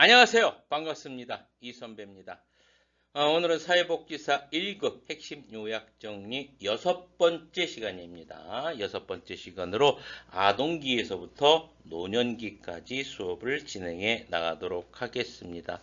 안녕하세요. 반갑습니다. 이선배입니다. 오늘은 사회복지사 1급 핵심 요약 정리 6번째 시간입니다. 6번째 시간으로 아동기에서부터 노년기까지 수업을 진행해 나가도록 하겠습니다.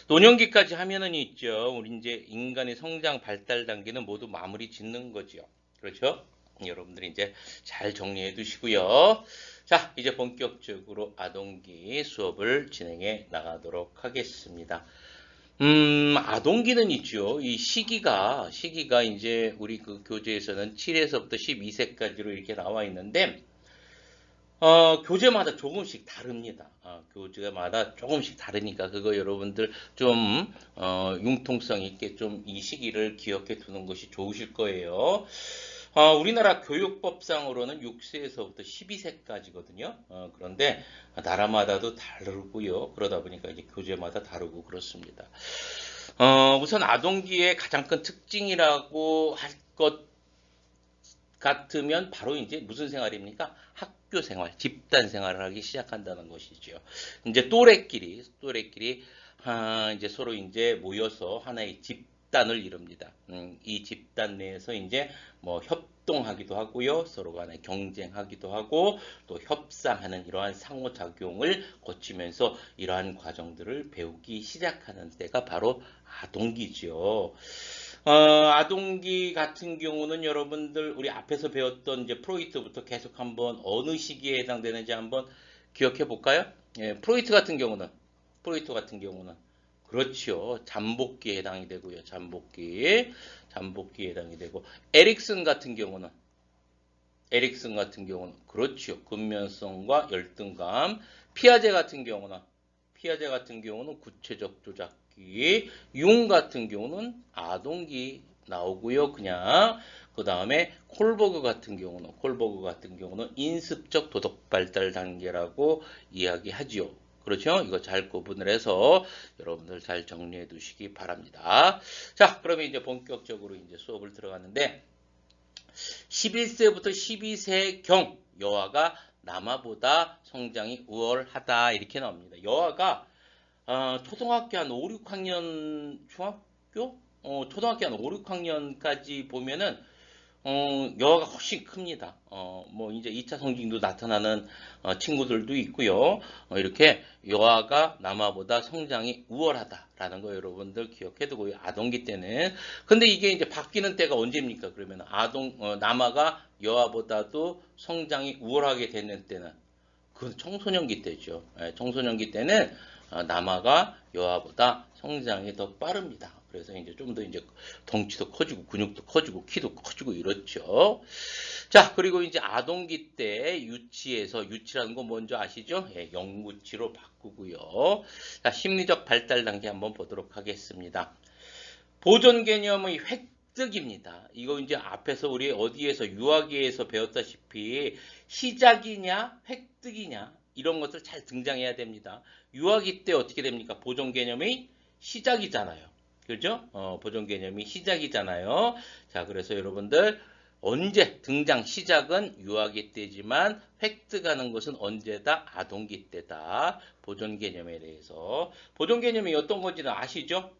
노년기까지 하면은 있죠. 우리 이제 인간의 성장 발달 단계는 모두 마무리 짓는 거죠. 그렇죠? 여러분들이 이제 잘 정리해 두시고요. 자, 이제 본격적으로 아동기 수업을 진행해 나가도록 하겠습니다. 아동기는 있죠. 이 시기가 이제 우리 그 교재에서는 7에서부터 12세까지로 이렇게 나와 있는데, 교재마다 조금씩 다릅니다. 교재마다 조금씩 다르니까 그거 여러분들 좀, 융통성 있게 좀 이 시기를 기억해 두는 것이 좋으실 거예요. 우리나라 교육법상으로는 6세에서부터 12세까지거든요. 그런데 나라마다도 다르고요. 그러다 보니까 이제 교재마다 다르고 그렇습니다. 우선 아동기의 가장 큰 특징이라고 할 것 같으면 바로 이제 무슨 생활입니까? 학교 생활, 집단 생활을 하기 시작한다는 것이죠. 이제 또래끼리 이제 서로 이제 모여서 하나의 집단을 이룹니다. 이 집단 내에서 이제 뭐 협동하기도 하고요, 서로 간에 경쟁하기도 하고 또 협상하는 이러한 상호작용을 거치면서 이러한 과정들을 배우기 시작하는 때가 바로 아동기죠. 아동기 같은 경우는 여러분들 우리 앞에서 배웠던 이제 프로이트부터 계속 한번 어느 시기에 해당되는지 한번 기억해 볼까요? 예, 프로이트 같은 경우는 그렇죠. 잠복기에 해당이 되고요. 잠복기에 해당이 되고 에릭슨 같은 경우는 그렇죠. 근면성과 열등감. 피아제 같은 경우는 구체적 조작기. 융 같은 경우는 아동기 나오고요. 그냥 그 다음에 콜버그 같은 경우는 인습적 도덕 발달 단계라고 이야기하지요. 그렇죠? 이거 잘 구분을 해서 여러분들 잘 정리해 두시기 바랍니다. 자, 그러면 이제 본격적으로 이제 수업을 들어가는데 11세부터 12세경 여아가 남아보다 성장이 우월하다 이렇게 나옵니다. 여아가 초등학교 한 5, 6학년 초등학교 한 5, 6학년까지 보면은 여아가 훨씬 큽니다. 뭐 이제 2차 성징도 나타나는 친구들도 있고요. 이렇게 여아가 남아보다 성장이 우월하다라는 거 여러분들 기억해두고요. 아동기 때는. 근데 이게 이제 바뀌는 때가 언제입니까? 그러면 남아가 여아보다도 성장이 우월하게 되는 때는 그건 청소년기 때죠. 청소년기 때는 남아가 여아보다 성장이 더 빠릅니다. 그래서 이제 좀 더 이제 덩치도 커지고 근육도 커지고 키도 커지고 이렇죠. 자, 그리고 이제 아동기 때 유치라는 거 뭔지 아시죠? 예, 영구치로 바꾸고요. 자, 심리적 발달 단계 한번 보도록 하겠습니다. 보존 개념의 획득입니다. 이거 이제 앞에서 우리 어디에서 유아기에서 배웠다시피 시작이냐 획득이냐 이런 것들 잘 등장해야 됩니다. 유아기 때 어떻게 됩니까? 보존 개념이 시작이잖아요. 그죠? 보존 개념이 시작이잖아요. 자, 그래서 여러분들 언제 등장 시작은 유아기 때지만 획득하는 것은 언제다? 아동기 때다. 보존 개념에 대해서. 보존 개념이 어떤 건지는 아시죠?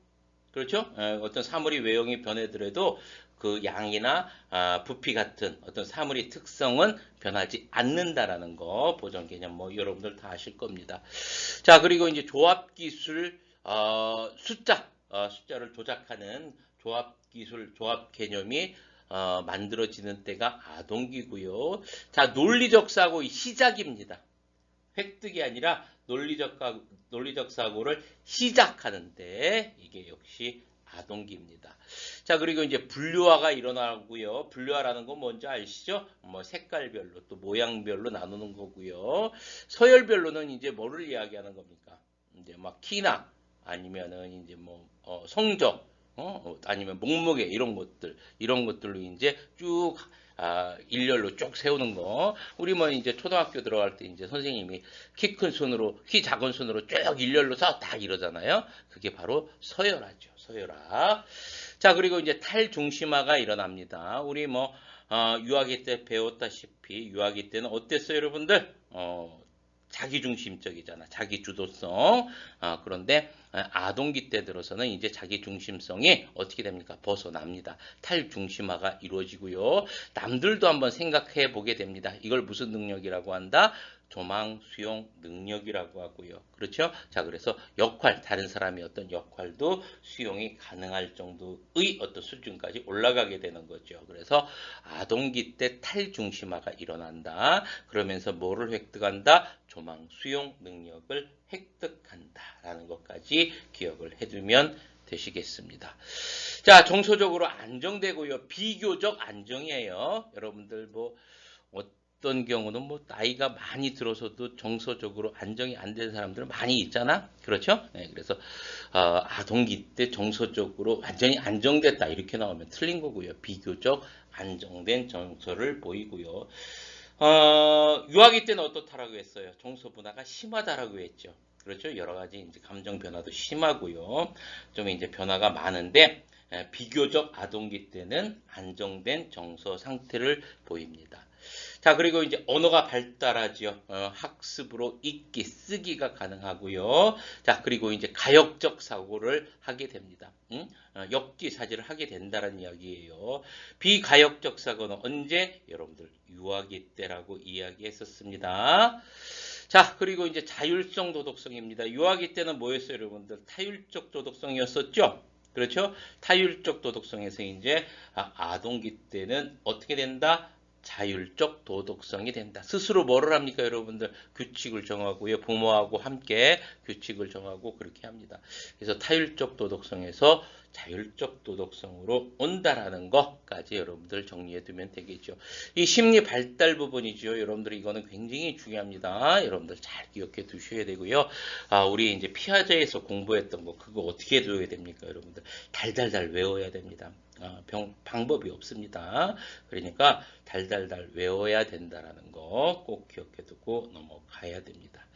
그렇죠? 어떤 사물이 외형이 변하더라도 그 양이나 부피 같은 어떤 사물의 특성은 변하지 않는다라는 거 보존 개념 뭐 여러분들 다 아실 겁니다. 자, 그리고 이제 조합 기술 숫자를 조작하는 조합 기술 조합 개념이 만들어지는 때가 아동기고요. 자, 논리적 사고의 시작입니다. 획득이 아니라 논리적 사고를 시작하는데 이게 역시 아동기입니다. 자, 그리고 이제 분류화가 일어나고요. 분류화라는 건 뭔지 아시죠? 뭐 색깔별로 또 모양별로 나누는 거고요. 서열별로는 이제 뭐를 이야기하는 겁니까? 이제 막 키나 아니면은 이제 뭐 성적 아니면 몸무게 이런 것들로 이제 쭉 일렬로 쭉 세우는 거. 우리 뭐 이제 초등학교 들어갈 때 이제 선생님이 키 작은 손으로 쭉 일렬로 서 딱 이러잖아요. 그게 바로 서열화죠. 서열화. 자, 그리고 이제 탈중심화가 일어납니다. 우리 뭐 유아기 때 배웠다시피 유아기 때는 어땠어요, 여러분들? 자기중심적이잖아. 자기주도성. 그런데 아동기 때 들어서는 이제 자기중심성이 어떻게 됩니까? 벗어납니다. 탈중심화가 이루어지고요. 남들도 한번 생각해 보게 됩니다. 이걸 무슨 능력이라고 한다? 조망, 수용 능력이라고 하고요. 그렇죠? 자, 그래서 역할, 다른 사람의 어떤 역할도 수용이 가능할 정도의 어떤 수준까지 올라가게 되는 거죠. 그래서 아동기 때 탈중심화가 일어난다. 그러면서 뭐를 획득한다? 조망, 수용 능력을 획득한다라는 것까지 기억을 해두면 되시겠습니다. 자, 정서적으로 안정되고요. 비교적 안정이에요. 여러분들 뭐 어떤 경우는 뭐 나이가 많이 들어서도 정서적으로 안정이 안 되는 사람들은 많이 있잖아. 그렇죠? 네, 그래서 아동기 때 정서적으로 완전히 안정됐다 이렇게 나오면 틀린 거고요. 비교적 안정된 정서를 보이고요. 유아기 때는 어떻다라고 했어요? 정서 분화가 심하다라고 했죠. 그렇죠? 여러 가지 이제 감정 변화도 심하고요. 좀 이제 변화가 많은데 비교적 아동기 때는 안정된 정서 상태를 보입니다. 자, 그리고 이제 언어가 발달하죠. 학습으로 읽기, 쓰기가 가능하고요. 자, 그리고 이제 가역적 사고를 하게 됩니다. 역지사지를 하게 된다는 이야기예요. 비가역적 사고는 언제? 여러분들 유아기 때라고 이야기했었습니다. 자, 그리고 이제 자율성 도덕성입니다. 유아기 때는 뭐였어요, 여러분들? 타율적 도덕성이었었죠? 그렇죠? 타율적 도덕성에서 이제 아동기 때는 어떻게 된다? 자율적 도덕성이 된다. 스스로 뭐를 합니까, 여러분들? 규칙을 정하고요. 부모하고 함께 규칙을 정하고 그렇게 합니다. 그래서 타율적 도덕성에서 자율적 도덕성으로 온다라는 것까지 여러분들 정리해 두면 되겠죠. 이 심리 발달 부분이죠. 여러분들 이거는 굉장히 중요합니다. 여러분들 잘 기억해 두셔야 되고요. 우리 이제 피아제에서 공부했던 거 그거 어떻게 해줘야 됩니까, 여러분들? 달달달 외워야 됩니다. 방법이 없습니다. 그러니까 달달달 외워야 된다라는 거 꼭 기억해 두고 넘어가야 됩니다.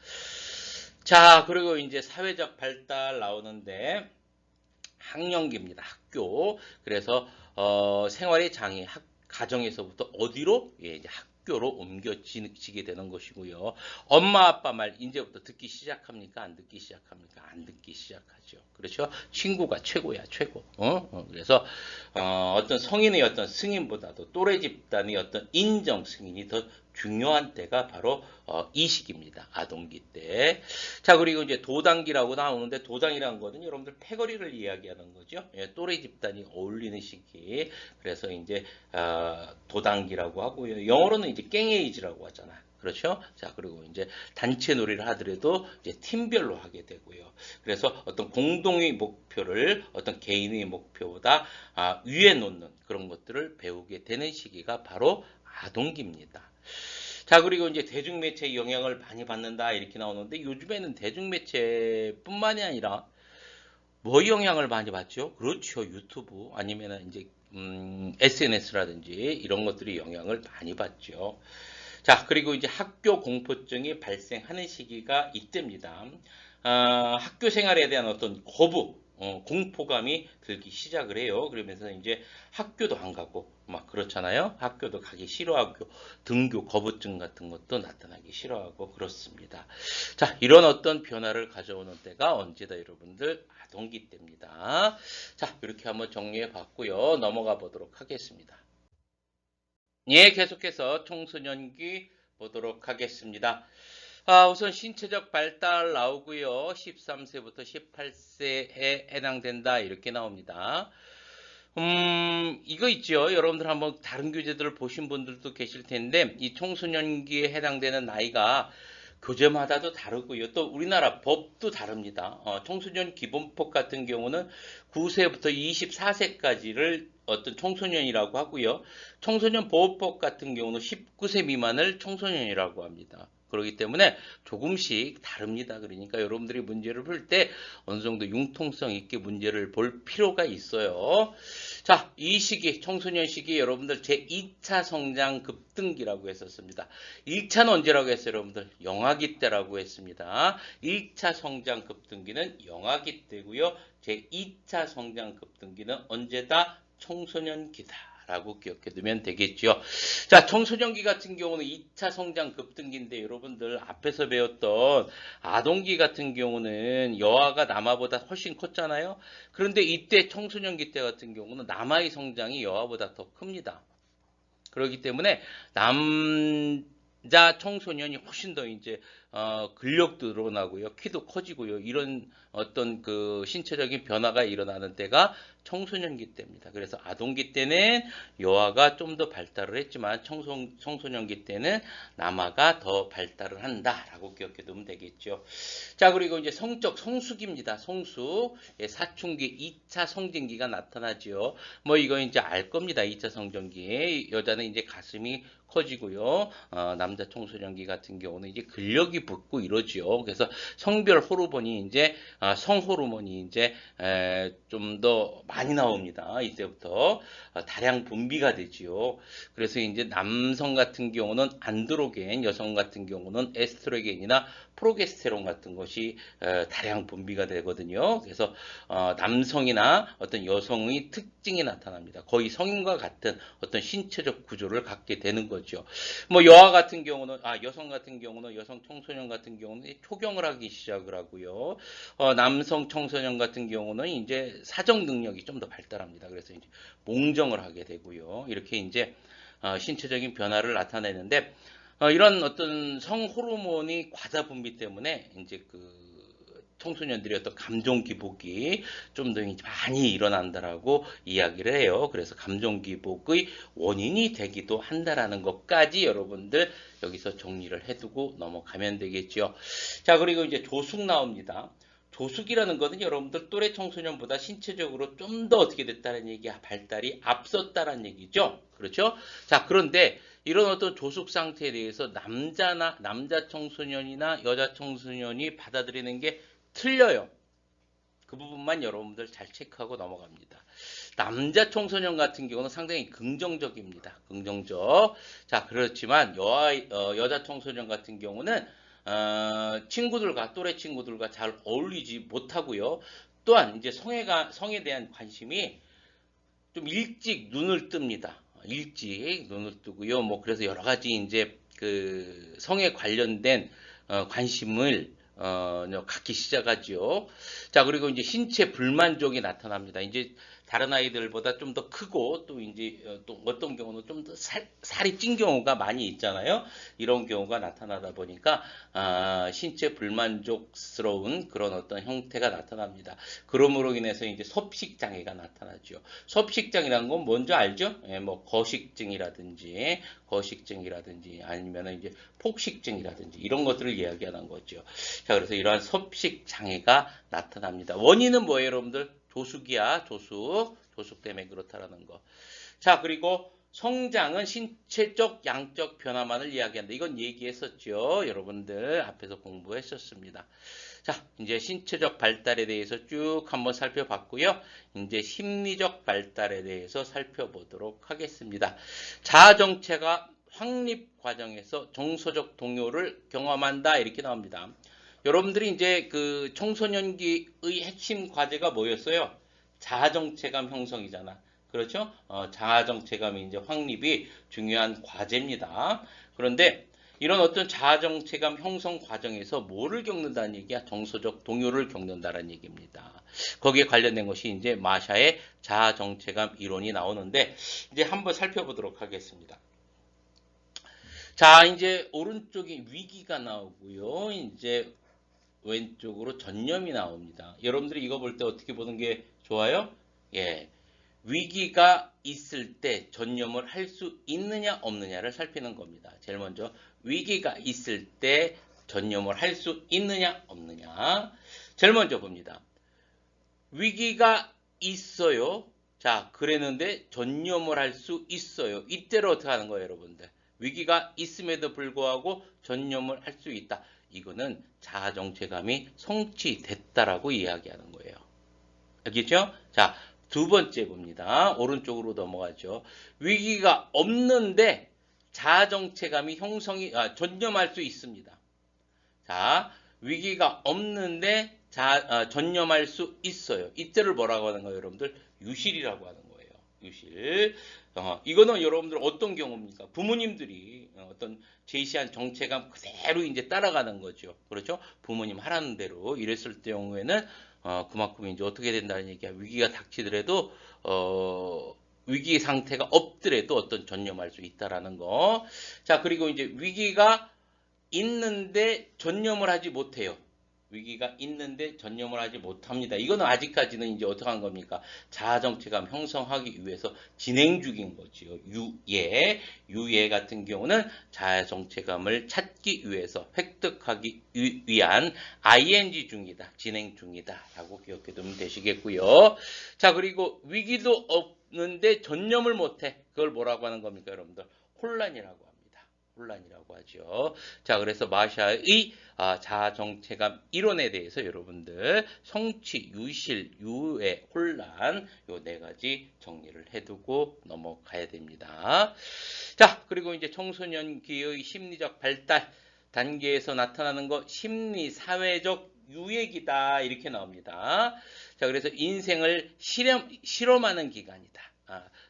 자, 그리고 이제 사회적 발달 나오는데 학령기입니다. 학교. 그래서 생활의 장애, 가정에서부터 어디로? 예, 이제 학교로 옮겨지게 되는 것이고요. 엄마 아빠 말 이제부터 듣기 시작합니까? 안 듣기 시작합니까? 안 듣기 시작하죠. 그렇죠? 친구가 최고야, 최고. 그래서 어떤 성인의 어떤 승인보다도 또래 집단의 어떤 인정 승인이 더 중요한 때가 바로 이 시기입니다. 아동기 때. 자, 그리고 이제 도당기라고 나오는데 도당이라는 거는 여러분들 패거리를 이야기하는 거죠. 예, 또래 집단이 어울리는 시기. 그래서 이제 도당기라고 하고요. 영어로는 이제 갱에이지라고 하잖아. 그렇죠? 자, 그리고 이제 단체 놀이를 하더라도 이제 팀별로 하게 되고요. 그래서 어떤 공동의 목표를 어떤 개인의 목표보다 위에 놓는 그런 것들을 배우게 되는 시기가 바로 아동기입니다. 자, 그리고 이제 대중매체의 영향을 많이 받는다 이렇게 나오는데 요즘에는 대중매체뿐만이 아니라 뭐 영향을 많이 받죠? 그렇죠. 유튜브 아니면 이제 SNS라든지 이런 것들이 영향을 많이 받죠. 자, 그리고 이제 학교 공포증이 발생하는 시기가 이때입니다. 학교 생활에 대한 어떤 거부, 공포감이 들기 시작을 해요. 그러면서 이제 학교도 안 가고 막 그렇잖아요. 학교도 가기 싫어하고 등교 거부증 같은 것도 나타나기 싫어하고 그렇습니다. 자, 이런 어떤 변화를 가져오는 때가 언제다 여러분들? 아동기 때입니다. 자, 이렇게 한번 정리해 봤고요. 넘어가 보도록 하겠습니다. 예, 계속해서 청소년기 보도록 하겠습니다. 우선 신체적 발달 나오고요. 13세부터 18세에 해당된다 이렇게 나옵니다. 이거 있죠. 여러분들 한번 다른 교재들을 보신 분들도 계실 텐데 이 청소년기에 해당되는 나이가 교재마다도 다르고요. 또 우리나라 법도 다릅니다. 청소년 기본법 같은 경우는 9세부터 24세까지를 어떤 청소년이라고 하고요. 청소년 보호법 같은 경우는 19세 미만을 청소년이라고 합니다. 그렇기 때문에 조금씩 다릅니다. 그러니까 여러분들이 문제를 풀 때 어느 정도 융통성 있게 문제를 볼 필요가 있어요. 자, 이 시기, 청소년 시기 여러분들 제2차 성장 급등기라고 했었습니다. 1차는 언제라고 했어요, 여러분들? 영아기 때라고 했습니다. 1차 성장 급등기는 영아기 때고요. 제2차 성장 급등기는 언제다? 청소년기다. 라고 기억해 두면 되겠죠. 자, 청소년기 같은 경우는 2차 성장 급등기인데 여러분들 앞에서 배웠던 아동기 같은 경우는 여아가 남아보다 훨씬 컸잖아요. 그런데 이때 청소년기 때 같은 경우는 남아의 성장이 여아보다 더 큽니다. 그렇기 때문에 남자 청소년이 훨씬 더 이제 근력도 늘어나고요, 키도 커지고요, 이런 어떤 그 신체적인 변화가 일어나는 때가 청소년기 때입니다. 그래서 아동기 때는 여아가 좀 더 발달을 했지만 청소년기 때는 남아가 더 발달을 한다라고 기억해 두면 되겠죠. 자, 그리고 이제 성숙입니다. 성숙. 예, 사춘기 2차 성징기가 나타나죠. 뭐 이거 이제 알 겁니다. 2차 성장기. 여자는 이제 가슴이 커지고요. 남자 청소년기 같은 경우는 이제 근력이 붙고 이러죠. 그래서 성별 호르몬이 이제 성 호르몬이 이제 좀 더 많이 나옵니다. 이때부터 다량 분비가 되지요. 그래서 이제 남성 같은 경우는 안드로겐, 여성 같은 경우는 에스트로겐이나 프로게스테론 같은 것이 다량 분비가 되거든요. 그래서 남성이나 어떤 여성의 특징이 나타납니다. 거의 성인과 같은 어떤 신체적 구조를 갖게 되는 거죠. 뭐 여아 같은 경우는 여성 같은 경우는 여성 청소년 같은 경우는 초경을 하기 시작을 하고요. 남성 청소년 같은 경우는 이제 사정 능력이 좀 더 발달합니다. 그래서 이제 몽정을 하게 되고요. 이렇게 이제 신체적인 변화를 나타내는데 이런 어떤 성 호르몬이 과다 분비 때문에 이제 그 청소년들의 어떤 감정 기복이 좀 더 많이 일어난다라고 이야기를 해요. 그래서 감정 기복의 원인이 되기도 한다라는 것까지 여러분들 여기서 정리를 해두고 넘어가면 되겠죠. 자, 그리고 이제 조숙 나옵니다. 조숙이라는 것은 여러분들 또래 청소년보다 신체적으로 좀 더 어떻게 됐다는 얘기야, 발달이 앞섰다는 얘기죠. 그렇죠? 자, 그런데 이런 어떤 조숙 상태에 대해서 남자 청소년이나 여자 청소년이 받아들이는 게 틀려요. 그 부분만 여러분들 잘 체크하고 넘어갑니다. 남자 청소년 같은 경우는 상당히 긍정적입니다. 긍정적. 자, 그렇지만 여자 청소년 같은 경우는 또래 친구들과 잘 어울리지 못하고요. 또한 이제 성에 대한 관심이 좀 일찍 눈을 뜹니다. 일찍 눈을 뜨고요. 뭐 그래서 여러 가지 이제 그 성에 관련된 관심을 갖기 시작하죠. 자, 그리고 이제 신체 불만족이 나타납니다. 이제 다른 아이들보다 좀 더 크고 또 이제 또 어떤 경우는 좀 더 살이 찐 경우가 많이 있잖아요. 이런 경우가 나타나다 보니까 신체 불만족스러운 그런 어떤 형태가 나타납니다. 그러므로 인해서 이제 섭식 장애가 나타나죠. 섭식 장애라는 건 뭔지 알죠? 예, 뭐 거식증이라든지 아니면 이제 폭식증이라든지 이런 것들을 이야기하는 거죠. 자, 그래서 이러한 섭식 장애가 나타납니다. 원인은 뭐예요, 여러분들? 조숙이야, 조숙 때문에 그렇다라는 거. 자, 그리고 성장은 신체적, 양적 변화만을 이야기한다. 이건 얘기했었죠. 여러분들 앞에서 공부했었습니다. 자, 이제 신체적 발달에 대해서 쭉 한번 살펴봤고요. 이제 심리적 발달에 대해서 살펴보도록 하겠습니다. 자아정체가 확립 과정에서 정서적 동요를 경험한다. 이렇게 나옵니다. 여러분들이 이제 그 청소년기의 핵심 과제가 뭐였어요? 자아정체감 형성이잖아. 그렇죠? 자아정체감이 이제 확립이 중요한 과제입니다. 그런데 이런 어떤 자아정체감 형성 과정에서 뭐를 겪는다는 얘기야? 정서적 동요를 겪는다는 얘기입니다. 거기에 관련된 것이 이제 마샤의 자아정체감 이론이 나오는데 이제 한번 살펴보도록 하겠습니다. 자, 이제 오른쪽에 위기가 나오고요. 이제 왼쪽으로 전념이 나옵니다. 여러분들이 이거 볼 때 어떻게 보는 게 좋아요? 예. 위기가 있을 때 전념을 할 수 있느냐 없느냐를 살피는 겁니다. 제일 먼저 위기가 있을 때 전념을 할 수 있느냐 없느냐. 제일 먼저 봅니다. 위기가 있어요. 자, 그랬는데 전념을 할 수 있어요. 이때를 어떻게 하는 거예요, 여러분들? 위기가 있음에도 불구하고 전념을 할 수 있다. 이거는 자아정체감이 성취됐다라고 이야기하는 거예요. 알겠죠? 자, 두 번째 봅니다. 오른쪽으로 넘어가죠. 위기가 없는데 자아정체감이 전념할 수 있습니다. 자, 위기가 없는데 전념할 수 있어요. 이때를 뭐라고 하는 거예요, 여러분들? 유실이라고 하는 거예요. 유실. 이거는 여러분들 어떤 경우입니까? 부모님들이 어떤 제시한 정체감 그대로 이제 따라가는 거죠. 그렇죠? 부모님 하라는 대로 이랬을 경우에는 그만큼 이제 어떻게 된다는 얘기야. 위기가 닥치더라도 위기 상태가 없더라도 어떤 전념할 수 있다라는 거. 자, 그리고 이제 위기가 있는데 전념을 하지 못해요. 위기가 있는데 전념을 하지 못합니다. 이거는 아직까지는 이제 어떻게 한 겁니까? 자아정체감 형성하기 위해서 진행 중인 거지요. 유예 같은 경우는 자아정체감을 찾기 위해서 획득하기 위한 ing 중이다. 진행 중이다. 라고 기억해 두면 되시겠고요. 자, 그리고 위기도 없는데 전념을 못해. 그걸 뭐라고 하는 겁니까, 여러분들? 혼란이라고 합니다. 혼란이라고 하죠. 자, 그래서 마샤의 자아정체감 이론에 대해서 여러분들 성취, 유실, 유해, 혼란 요 네 가지 정리를 해두고 넘어가야 됩니다. 자, 그리고 이제 청소년기의 심리적 발달 단계에서 나타나는 거 심리, 사회적 유액이다 이렇게 나옵니다. 자, 그래서 인생을 실험하는 기간이다.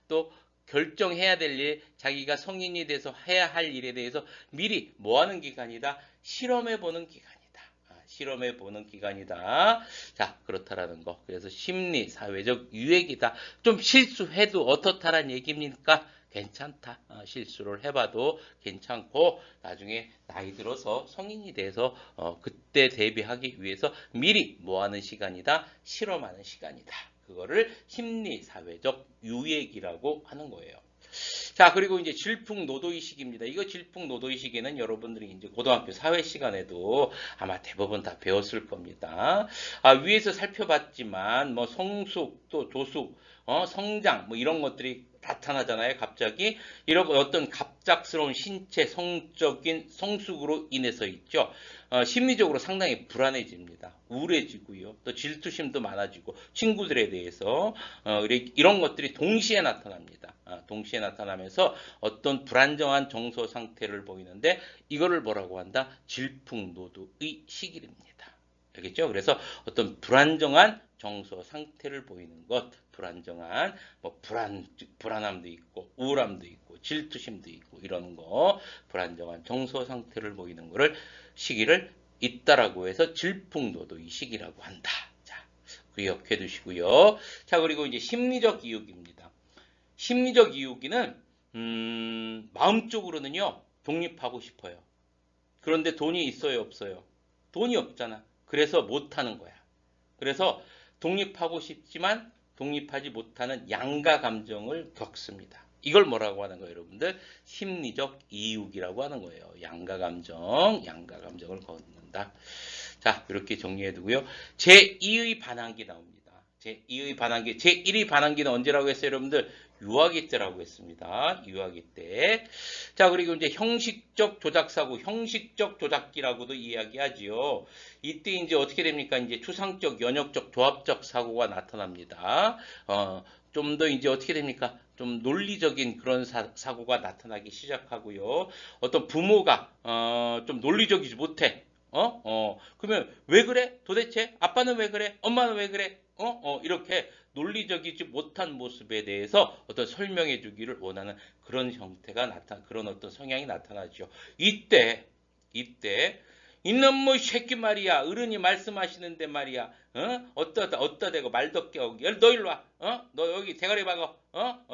또 결정해야 될 일, 자기가 성인이 돼서 해야 할 일에 대해서 미리 뭐 하는 기간이다? 실험해보는 기간이다. 실험해보는 기간이다. 자, 그렇다라는 거. 그래서 심리, 사회적 유액이다. 좀 실수해도 어떻다란 얘기입니까? 괜찮다. 실수를 해봐도 괜찮고 나중에 나이 들어서 성인이 돼서 그때 대비하기 위해서 미리 뭐 하는 시간이다? 실험하는 시간이다. 그거를 심리, 사회적 유액이라고 하는 거예요. 자, 그리고 이제 질풍노도의식입니다. 이거 질풍노도의식에는 여러분들이 이제 고등학교 사회 시간에도 아마 대부분 다 배웠을 겁니다. 위에서 살펴봤지만 뭐 성숙 또 조숙, 성장 뭐 이런 것들이 나타나잖아요. 갑자기 이런 어떤 갑작스러운 신체 성적인 성숙으로 인해서 있죠. 심리적으로 상당히 불안해집니다. 우울해지고요. 또 질투심도 많아지고 친구들에 대해서 이런 것들이 동시에 나타납니다. 동시에 나타나면서 어떤 불안정한 정서 상태를 보이는데 이거를 뭐라고 한다? 질풍노도의 시기입니다. 알겠죠? 그래서 어떤 불안정한 정서 상태를 보이는 것, 불안정한 뭐 불안함도 있고 우울함도 있고 질투심도 있고 이런 거 불안정한 정서 상태를 보이는 거를 시기를 있다라고 해서 질풍노도의 시기라고 한다. 자, 기억해 두시고요. 자, 그리고 이제 심리적 이유기입니다. 심리적 이유기는 마음적으로는요 독립하고 싶어요. 그런데 돈이 있어요, 없어요? 돈이 없잖아. 그래서 못하는 거야. 그래서 독립하고 싶지만 독립하지 못하는 양가 감정을 겪습니다. 이걸 뭐라고 하는 거예요, 여러분들? 심리적 이유기라고 하는 거예요. 양가 감정을 겪는다. 자, 이렇게 정리해 두고요. 제2의 반항기 나옵니다. 제2의 반항기, 제1의 반항기는 언제라고 했어요, 여러분들? 유아기 때라고 했습니다. 유아기 때. 자, 그리고 이제 형식적 조작사고, 형식적 조작기라고도 이야기하지요. 이때 이제 어떻게 됩니까? 이제 추상적, 연역적, 조합적 사고가 나타납니다. 좀 더 이제 어떻게 됩니까? 좀 논리적인 그런 사고가 나타나기 시작하고요. 어떤 부모가, 좀 논리적이지 못해. 그러면 왜 그래? 도대체 아빠는 왜 그래? 엄마는 왜 그래? 이렇게 논리적이지 못한 모습에 대해서 어떤 설명해 주기를 원하는 그런 형태가 그런 어떤 성향이 나타나죠. 이때 이놈의 새끼 말이야. 어른이 말씀하시는데 말이야. 어따 대고 말도 깨고 너 일로 와. 너 여기 대가리 박아.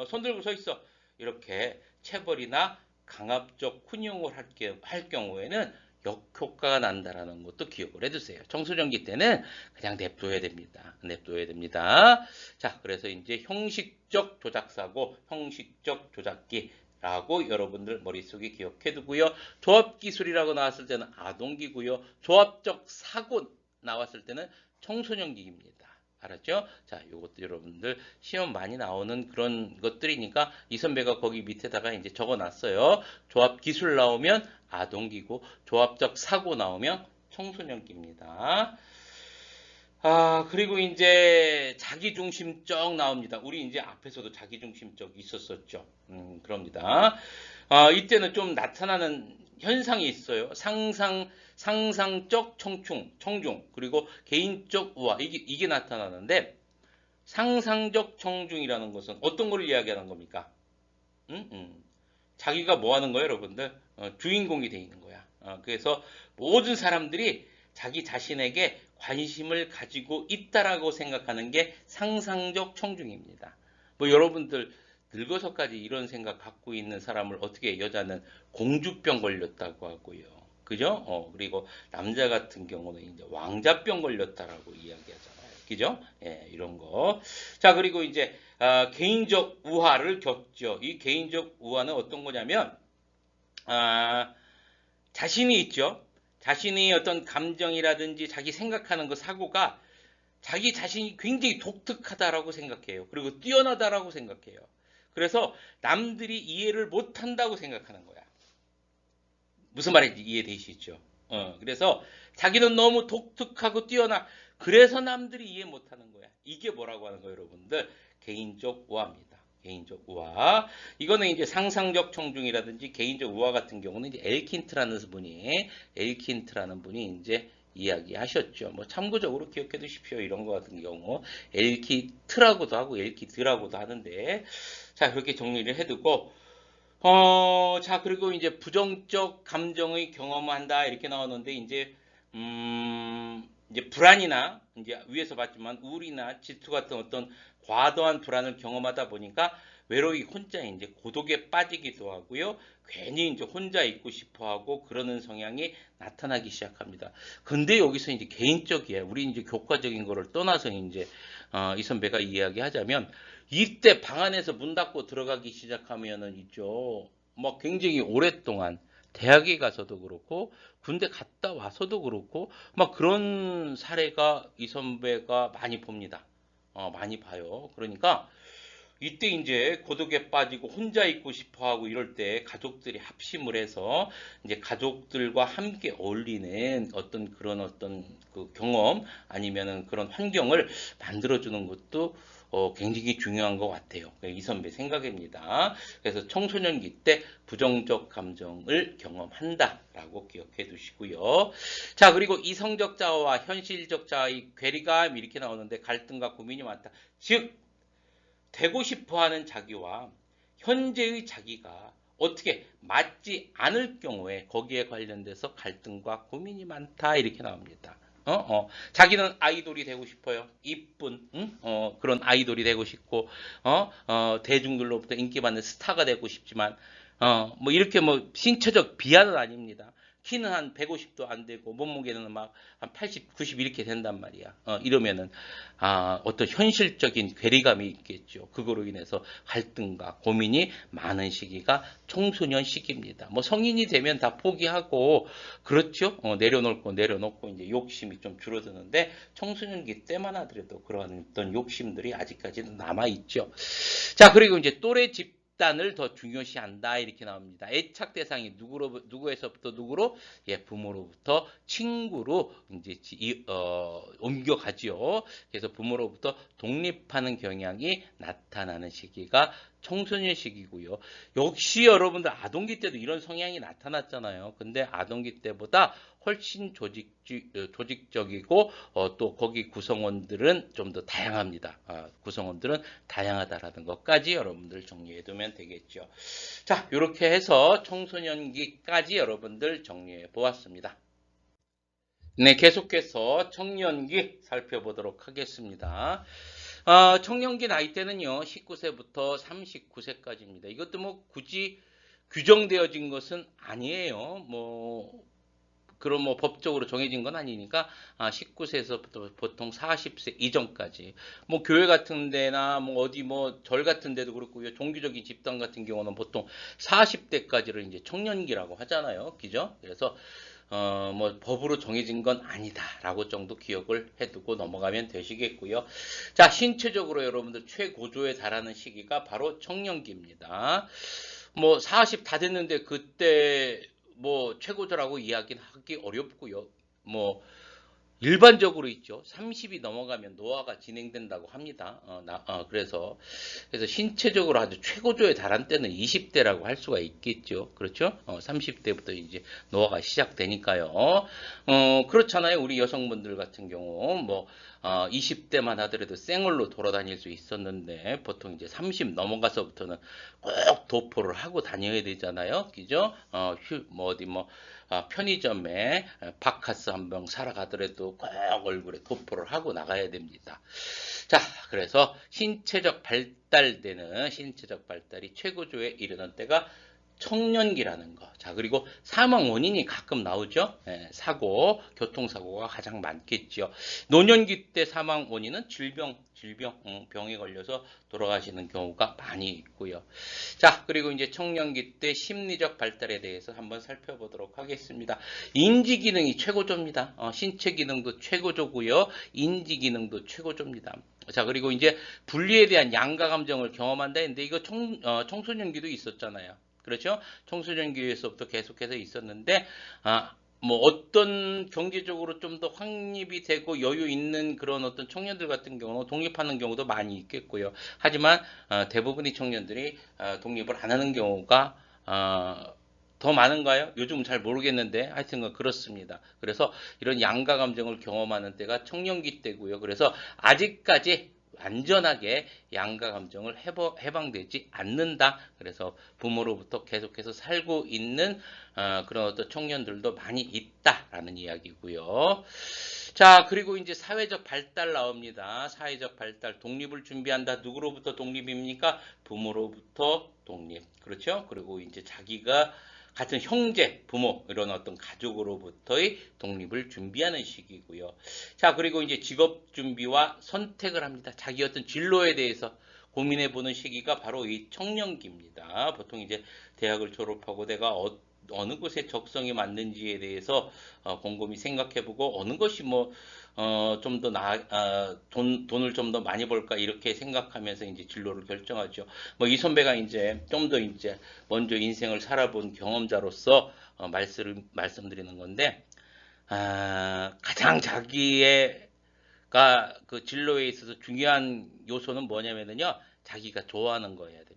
손 들고 서 있어. 이렇게 체벌이나 강압적 훈용을 할 경우에는 역효과가 난다라는 것도 기억을 해두세요. 청소년기 때는 그냥 냅둬야 됩니다. 냅둬야 됩니다. 자, 그래서 이제 형식적 조작사고, 형식적 조작기라고 여러분들 머릿속에 기억해두고요. 조합기술이라고 나왔을 때는 아동기고요. 조합적 사고 나왔을 때는 청소년기입니다. 알았죠? 자, 요것도 여러분들 시험 많이 나오는 그런 것들이니까 이 선배가 거기 밑에다가 이제 적어놨어요. 조합 기술 나오면 아동기고 조합적 사고 나오면 청소년기입니다. 그리고 이제 자기중심적 나옵니다. 우리 이제 앞에서도 자기중심적 있었었죠. 그럽니다. 이때는 좀 나타나는 현상이 있어요. 상상적 청중, 그리고 개인적 우화, 이게 나타나는데, 상상적 청중이라는 것은 어떤 걸 이야기하는 겁니까? 자기가 뭐 하는 거예요, 여러분들? 주인공이 돼 있는 거야. 그래서 모든 사람들이 자기 자신에게 관심을 가지고 있다라고 생각하는 게 상상적 청중입니다. 뭐 여러분들 늙어서까지 이런 생각 갖고 있는 사람을 어떻게 여자는 공주병 걸렸다고 하고요. 그죠? 그리고 남자 같은 경우는 이제 왕자병 걸렸다라고 이야기하잖아요. 그죠? 예, 이런 거. 자, 그리고 이제 개인적 우화를 겪죠. 이 개인적 우화는 어떤 거냐면 자신이 있죠. 자신이 어떤 감정이라든지 자기 생각하는 그 사고가 자기 자신이 굉장히 독특하다라고 생각해요. 그리고 뛰어나다라고 생각해요. 그래서 남들이 이해를 못한다고 생각하는 거야. 무슨 말인지 이해되시죠? 그래서 자기는 너무 독특하고 뛰어나. 그래서 남들이 이해 못하는 거야. 이게 뭐라고 하는 거예요, 여러분들? 개인적 우화입니다. 개인적 우화. 이거는 이제 상상적 청중이라든지 개인적 우화 같은 경우는 이제 엘킨트라는 분이 이제 이야기하셨죠. 뭐 참고적으로 기억해 두십시오. 이런 거 같은 경우 엘키트라고도 하고 엘키드라고도 하는데, 자, 그렇게 정리를 해두고 자, 그리고 이제 부정적 감정의 경험을 한다 이렇게 나오는데 이제 불안이나 이제 위에서 봤지만 우울이나 질투 같은 어떤 과도한 불안을 경험하다 보니까 외로이 혼자 이제 고독에 빠지기도 하고요. 괜히 이제 혼자 있고 싶어 하고 그러는 성향이 나타나기 시작합니다. 근데 여기서 이제 개인적이에요. 우리 이제 교과적인 거를 떠나서 이제 이 선배가 이야기하자면 이때 방 안에서 문 닫고 들어가기 시작하면은 있죠. 막 굉장히 오랫동안 대학에 가서도 그렇고 군대 갔다 와서도 그렇고 막 그런 사례가 이 선배가 많이 봅니다. 많이 봐요. 그러니까 이때 이제 고독에 빠지고 혼자 있고 싶어 하고 이럴 때 가족들이 합심을 해서 이제 가족들과 함께 어울리는 어떤 그 경험 아니면은 그런 환경을 만들어주는 것도 굉장히 중요한 것 같아요. 이 선배 생각입니다. 그래서 청소년기 때 부정적 감정을 경험한다라고 기억해 두시고요. 자, 그리고 이성적 자아와 현실적 자아의 괴리감 이렇게 나오는데 갈등과 고민이 많다. 즉, 되고 싶어 하는 자기와 현재의 자기가 어떻게 맞지 않을 경우에 거기에 관련돼서 갈등과 고민이 많다 이렇게 나옵니다. 자기는 아이돌이 되고 싶어요. 이쁜, 그런 아이돌이 되고 싶고, 대중들로부터 인기받는 스타가 되고 싶지만, 뭐 이렇게 뭐 신체적 비하는 아닙니다. 키는 한 150도 안 되고 몸무게는 막 한 80, 90 이렇게 된단 말이야. 이러면은 어떤 현실적인 괴리감이 있겠죠. 그거로 인해서 갈등과 고민이 많은 시기가 청소년 시기입니다. 뭐 성인이 되면 다 포기하고 그렇죠. 내려놓을 거 내려놓고 이제 욕심이 좀 줄어드는데 청소년기 때만 하더라도 그런 어떤 욕심들이 아직까지는 남아 있죠. 자, 그리고 이제 또래 집단을 더 중요시한다 이렇게 나옵니다. 애착 대상이 누구에서부터 누구로? 예, 부모로부터 친구로 이제 옮겨가지요. 그래서 부모로부터 독립하는 경향이 나타나는 시기가 청소년 시기고요. 역시 여러분들 아동기 때도 이런 성향이 나타났잖아요. 근데 아동기 때보다 훨씬 조직적이고 또 거기 구성원들은 좀 더 다양합니다. 구성원들은 다양하다라는 것까지 여러분들 정리해 두면 되겠죠. 자, 이렇게 해서 청소년기까지 여러분들 정리해 보았습니다. 네, 계속해서 청년기 살펴보도록 하겠습니다. 청년기 나이대는요, 19세부터 39세까지입니다. 이것도 뭐 굳이 규정되어진 것은 아니에요. 그런 뭐 법적으로 정해진 건 아니니까 19세에서부터 보통 40세 이전까지 뭐 교회 같은 데나 뭐 어디 뭐 절 같은 데도 그렇고요. 종교적인 집단 같은 경우는 보통 40대까지를 이제 청년기라고 하잖아요. 그죠? 그래서 뭐 법으로 정해진 건 아니다라고 정도 기억을 해두고 넘어가면 되시겠고요. 자, 신체적으로 여러분들 최고조에 달하는 시기가 바로 청년기입니다. 뭐 40 다 됐는데 그때 뭐 최고조라고 이야기는 하기 어렵고요. 뭐 일반적으로 있죠. 30이 넘어가면 노화가 진행된다고 합니다. 그래서 신체적으로 아주 최고조에 달한 때는 20대라고 할 수가 있겠죠. 그렇죠? 30대부터 이제 노화가 시작되니까요. 그렇잖아요. 우리 여성분들 같은 경우 뭐 20대만 하더라도 생얼로 돌아다닐 수 있었는데 보통 이제 30 넘어가서부터는 꼭 도포를 하고 다녀야 되잖아요. 그죠? 편의점에 바카스 한 병 사러 가더라도 꼭 얼굴에 도포를 하고 나가야 됩니다. 자, 그래서 신체적 발달이 최고조에 이르는 때가 청년기라는 거. 자, 그리고 사망 원인이 가끔 나오죠. 사고, 교통사고가 가장 많겠죠. 노년기 때 사망 원인은 병에 걸려서 돌아가시는 경우가 많이 있고요. 자, 그리고 이제 청년기 때 심리적 발달에 대해서 한번 살펴보도록 하겠습니다. 인지 기능이 최고조입니다. 신체 기능도 최고조고요. 인지 기능도 최고조입니다. 자, 그리고 이제 분리에 대한 양가 감정을 경험한다 했는데 이거 청소년기도 있었잖아요. 그렇죠? 청소년기에서부터 계속해서 있었는데, 어떤 경제적으로 좀 더 확립이 되고 여유 있는 그런 어떤 청년들 같은 경우는 독립하는 경우도 많이 있겠고요. 하지만 대부분의 청년들이 독립을 안 하는 경우가 더 많은가요? 요즘은 잘 모르겠는데 하여튼 그렇습니다. 그래서 이런 양가 감정을 경험하는 때가 청년기 때고요. 그래서 아직까지 안전하게 양가 감정을 해방되지 않는다. 그래서 부모로부터 계속해서 살고 있는 그런 어떤 청년들도 많이 있다라는 이야기고요. 자, 그리고 이제 사회적 발달 나옵니다. 사회적 발달, 독립을 준비한다. 누구로부터 독립입니까? 부모로부터 독립. 그렇죠? 그리고 이제 자기가 같은 형제, 부모, 이런 어떤 가족으로부터의 독립을 준비하는 시기고요. 자, 그리고 이제 직업 준비와 선택을 합니다. 자기 어떤 진로에 대해서 고민해 보는 시기가 바로 이 청년기입니다. 보통 이제 대학을 졸업하고 내가 어느 곳에 적성이 맞는지에 대해서 곰곰이 생각해보고 어느 것이 좀 더 돈을 좀 더 많이 벌까 이렇게 생각하면서 이제 진로를 결정하죠. 이 선배가 이제 좀 더 이제 먼저 인생을 살아본 경험자로서 말씀드리는 건데 가장 자기가 그 진로에 있어서 중요한 요소는 뭐냐면요, 자기가 좋아하는 거여야 됩니다.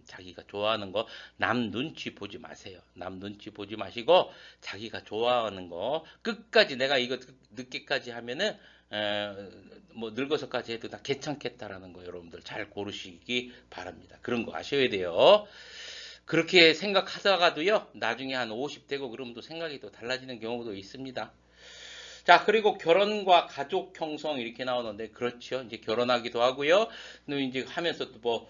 자기가 좋아하는 거, 남 눈치 보지 마세요. 남 눈치 보지 마시고 자기가 좋아하는 거 끝까지 내가 이거 늦게까지 하면은 늙어서까지 해도 다 괜찮겠다라는 거 여러분들 잘 고르시기 바랍니다. 그런 거 아셔야 돼요. 그렇게 생각하다가도요, 나중에 한 50 되고 그러면 또 생각이 또 달라지는 경우도 있습니다. 자, 그리고 결혼과 가족 형성 이렇게 나오는데, 그렇죠. 이제 결혼하기도 하고요. 또 이제 하면서 또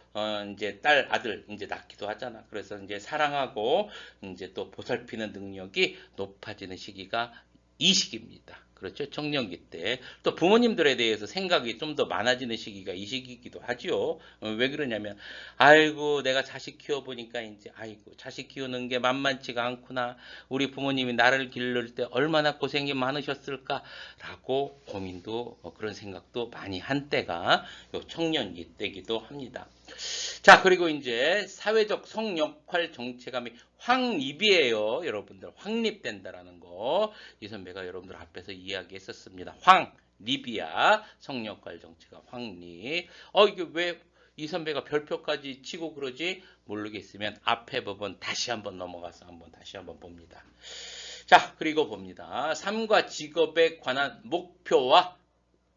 이제 딸, 아들 이제 낳기도 하잖아. 그래서 이제 사랑하고 이제 또 보살피는 능력이 높아지는 시기가 이 시기입니다. 그렇죠. 청년기 때. 또 부모님들에 대해서 생각이 좀 더 많아지는 시기가 이 시기이기도 하죠. 왜 그러냐면, 아이고, 내가 자식 키워보니까 이제, 아이고, 자식 키우는 게 만만치가 않구나. 우리 부모님이 나를 기를 때 얼마나 고생이 많으셨을까라고 고민도, 그런 생각도 많이 한 때가 요 청년기 때기도 합니다. 자, 그리고 이제 사회적 성역할 정체감이 확립이에요. 여러분들 확립된다라는 거 이 선배가 여러분들 앞에서 이야기했었습니다. 확립이야. 성역할 정체가 확립. 이게 왜 이 선배가 별표까지 치고 그러지 모르겠으면 앞에 부분 다시 한번 넘어가서 다시 한번 봅니다. 자, 그리고 봅니다. 삶과 직업에 관한 목표와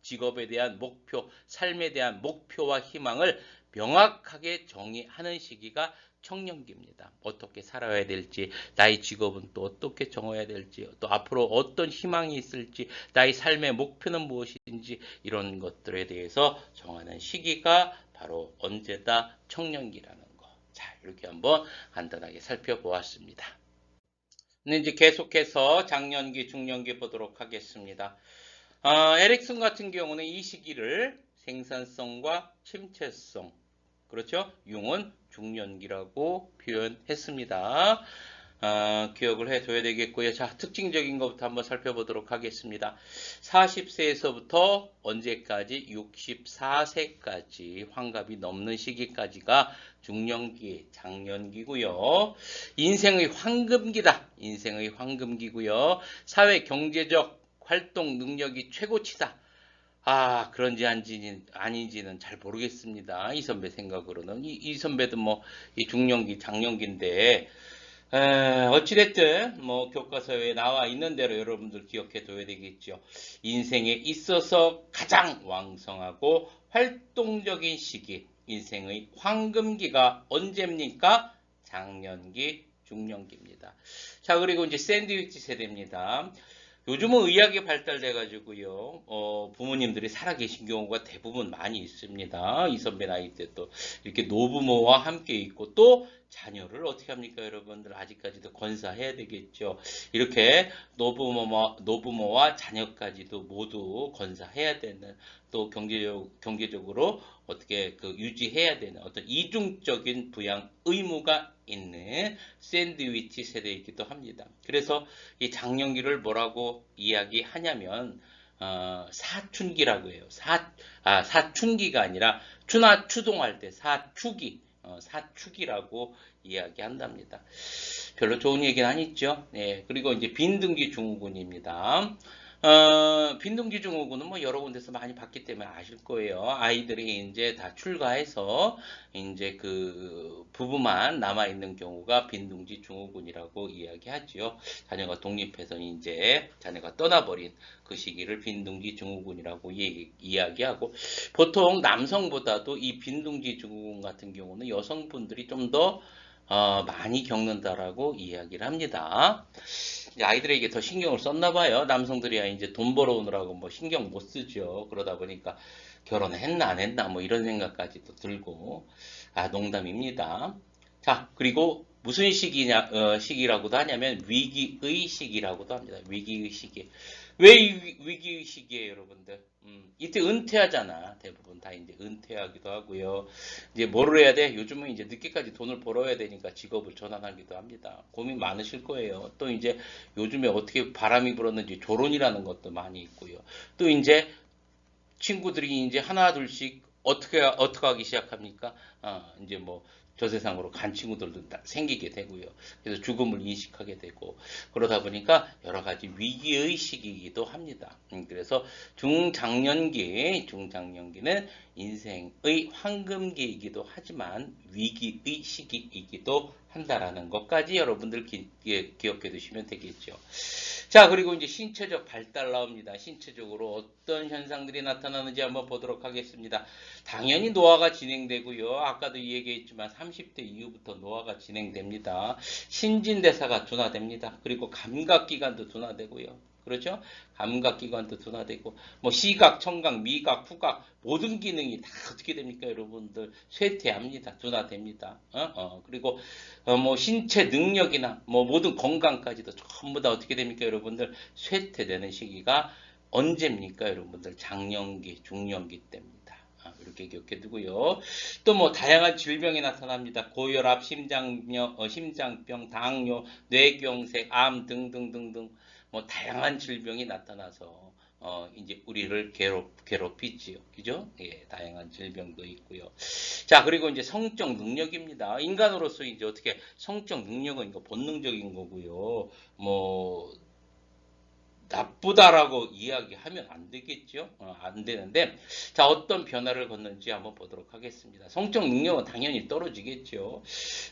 직업에 대한 목표, 삶에 대한 목표와 희망을 명확하게 정의하는 시기가 청년기입니다. 어떻게 살아야 될지, 나의 직업은 또 어떻게 정해야 될지, 또 앞으로 어떤 희망이 있을지, 나의 삶의 목표는 무엇인지 이런 것들에 대해서 정하는 시기가 바로 언제다? 청년기라는 거. 자, 이렇게 한번 간단하게 살펴보았습니다. 근데 이제 계속해서 장년기, 중년기 보도록 하겠습니다. 에릭슨 같은 경우는 이 시기를 생산성과 침체성, 그렇죠? 융은 중년기라고 표현했습니다. 기억을 해둬야 되겠고요. 자, 특징적인 것부터 한번 살펴보도록 하겠습니다. 40세에서부터 언제까지? 64세까지 환갑이 넘는 시기까지가 중년기, 장년기고요. 인생의 황금기다. 인생의 황금기고요. 사회 경제적 활동 능력이 최고치다. 그런지 아닌지는 잘 모르겠습니다. 이 선배 생각으로는. 이 선배도 이 중년기, 장년기인데, 어찌됐든 뭐 교과서에 나와 있는 대로 여러분들 기억해 둬야 되겠죠. 인생에 있어서 가장 왕성하고 활동적인 시기, 인생의 황금기가 언제입니까? 장년기, 중년기입니다. 자, 그리고 이제 샌드위치 세대입니다. 요즘은 의학이 발달돼 가지고요. 부모님들이 살아계신 경우가 대부분 많이 있습니다. 이 선배 나이 때 또 이렇게 노부모와 함께 있고 또 자녀를 어떻게 합니까, 여러분들? 아직까지도 건사해야 되겠죠. 이렇게 노부모와 자녀까지도 모두 건사해야 되는 또 경제적으로 어떻게 그 유지해야 되는 어떤 이중적인 부양 의무가 있는 샌드위치 세대이기도 합니다. 그래서 이 장년기를 뭐라고 이야기하냐면 사춘기라고 해요. 사춘기가 아니라 추동할 때 사축이 사축이라고 이야기한답니다. 별로 좋은 얘기는 아니죠. 네, 그리고 이제 빈둥기 증후군입니다. 빈둥기 증후군은 뭐 여러 군데서 많이 봤기 때문에 아실 거예요. 아이들이 이제 다 출가해서 이제 그 부부만 남아 있는 경우가 빈둥지 증후군이라고 이야기하죠. 자녀가 독립해서 이제 자녀가 떠나버린 그 시기를 빈둥지 증후군이라고 이야기하고 보통 남성보다도 이 빈둥지 증후군 같은 경우는 여성분들이 좀 더 많이 겪는다라고 이야기를 합니다. 아이들에게 더 신경을 썼나 봐요. 남성들이야 이제 돈 벌어오느라고 뭐 신경 못 쓰죠. 그러다 보니까 결혼을 했나 안 했나 뭐 이런 생각까지도 들고 농담입니다. 자, 그리고 무슨 시기라고도 하냐면 위기의 시기라고도 합니다. 위기의 시기. 왜 위기의 시기예요, 여러분들? 이때 은퇴하잖아. 대부분 다 이제 은퇴하기도 하고요. 이제 뭐를 해야 돼? 요즘은 이제 늦게까지 돈을 벌어야 되니까 직업을 전환하기도 합니다. 고민 많으실 거예요. 또 이제 요즘에 어떻게 바람이 불었는지 조론이라는 것도 많이 있고요. 또 이제 친구들이 이제 하나 둘씩 어떻게 하기 시작합니까? 이제 뭐 저 세상으로 간 친구들도 생기게 되고요. 그래서 죽음을 인식하게 되고 그러다 보니까 여러 가지 위기의 시기이기도 합니다. 그래서 중장년기는 인생의 황금기이기도 하지만 위기의 시기이기도 한다라는 것까지 여러분들 기억해 두시면 되겠죠. 자, 그리고 이제 신체적 발달 나옵니다. 신체적으로 어떤 현상들이 나타나는지 한번 보도록 하겠습니다. 당연히 노화가 진행되고요. 아까도 얘기했지만 30대 이후부터 노화가 진행됩니다. 신진대사가 둔화됩니다. 그리고 감각기관도 둔화되고요. 그렇죠? 감각기관도 둔화되고 뭐 시각, 청각, 미각, 후각 모든 기능이 다 어떻게 됩니까, 여러분들? 쇠퇴합니다. 둔화됩니다. 그리고 뭐 신체 능력이나 뭐 모든 건강까지도 전부 다 어떻게 됩니까, 여러분들? 쇠퇴되는 시기가 언제입니까, 여러분들? 장년기, 중년기 때입니다. 이렇게 기억해 두고요. 또 뭐 다양한 질병이 나타납니다. 고혈압, 심장병, 당뇨, 뇌경색, 암 등등등등 뭐 다양한 질병이 나타나서 이제 우리를 괴롭히지요. 그죠? 예, 다양한 질병도 있고요. 자, 그리고 이제 성적 능력입니다. 인간으로서 이제 어떻게 성적 능력은 이거 본능적인 거고요. 뭐 나쁘다라고 이야기하면 안 되겠죠? 안 되는데, 자, 어떤 변화를 걷는지 한번 보도록 하겠습니다. 성적 능력은 당연히 떨어지겠죠.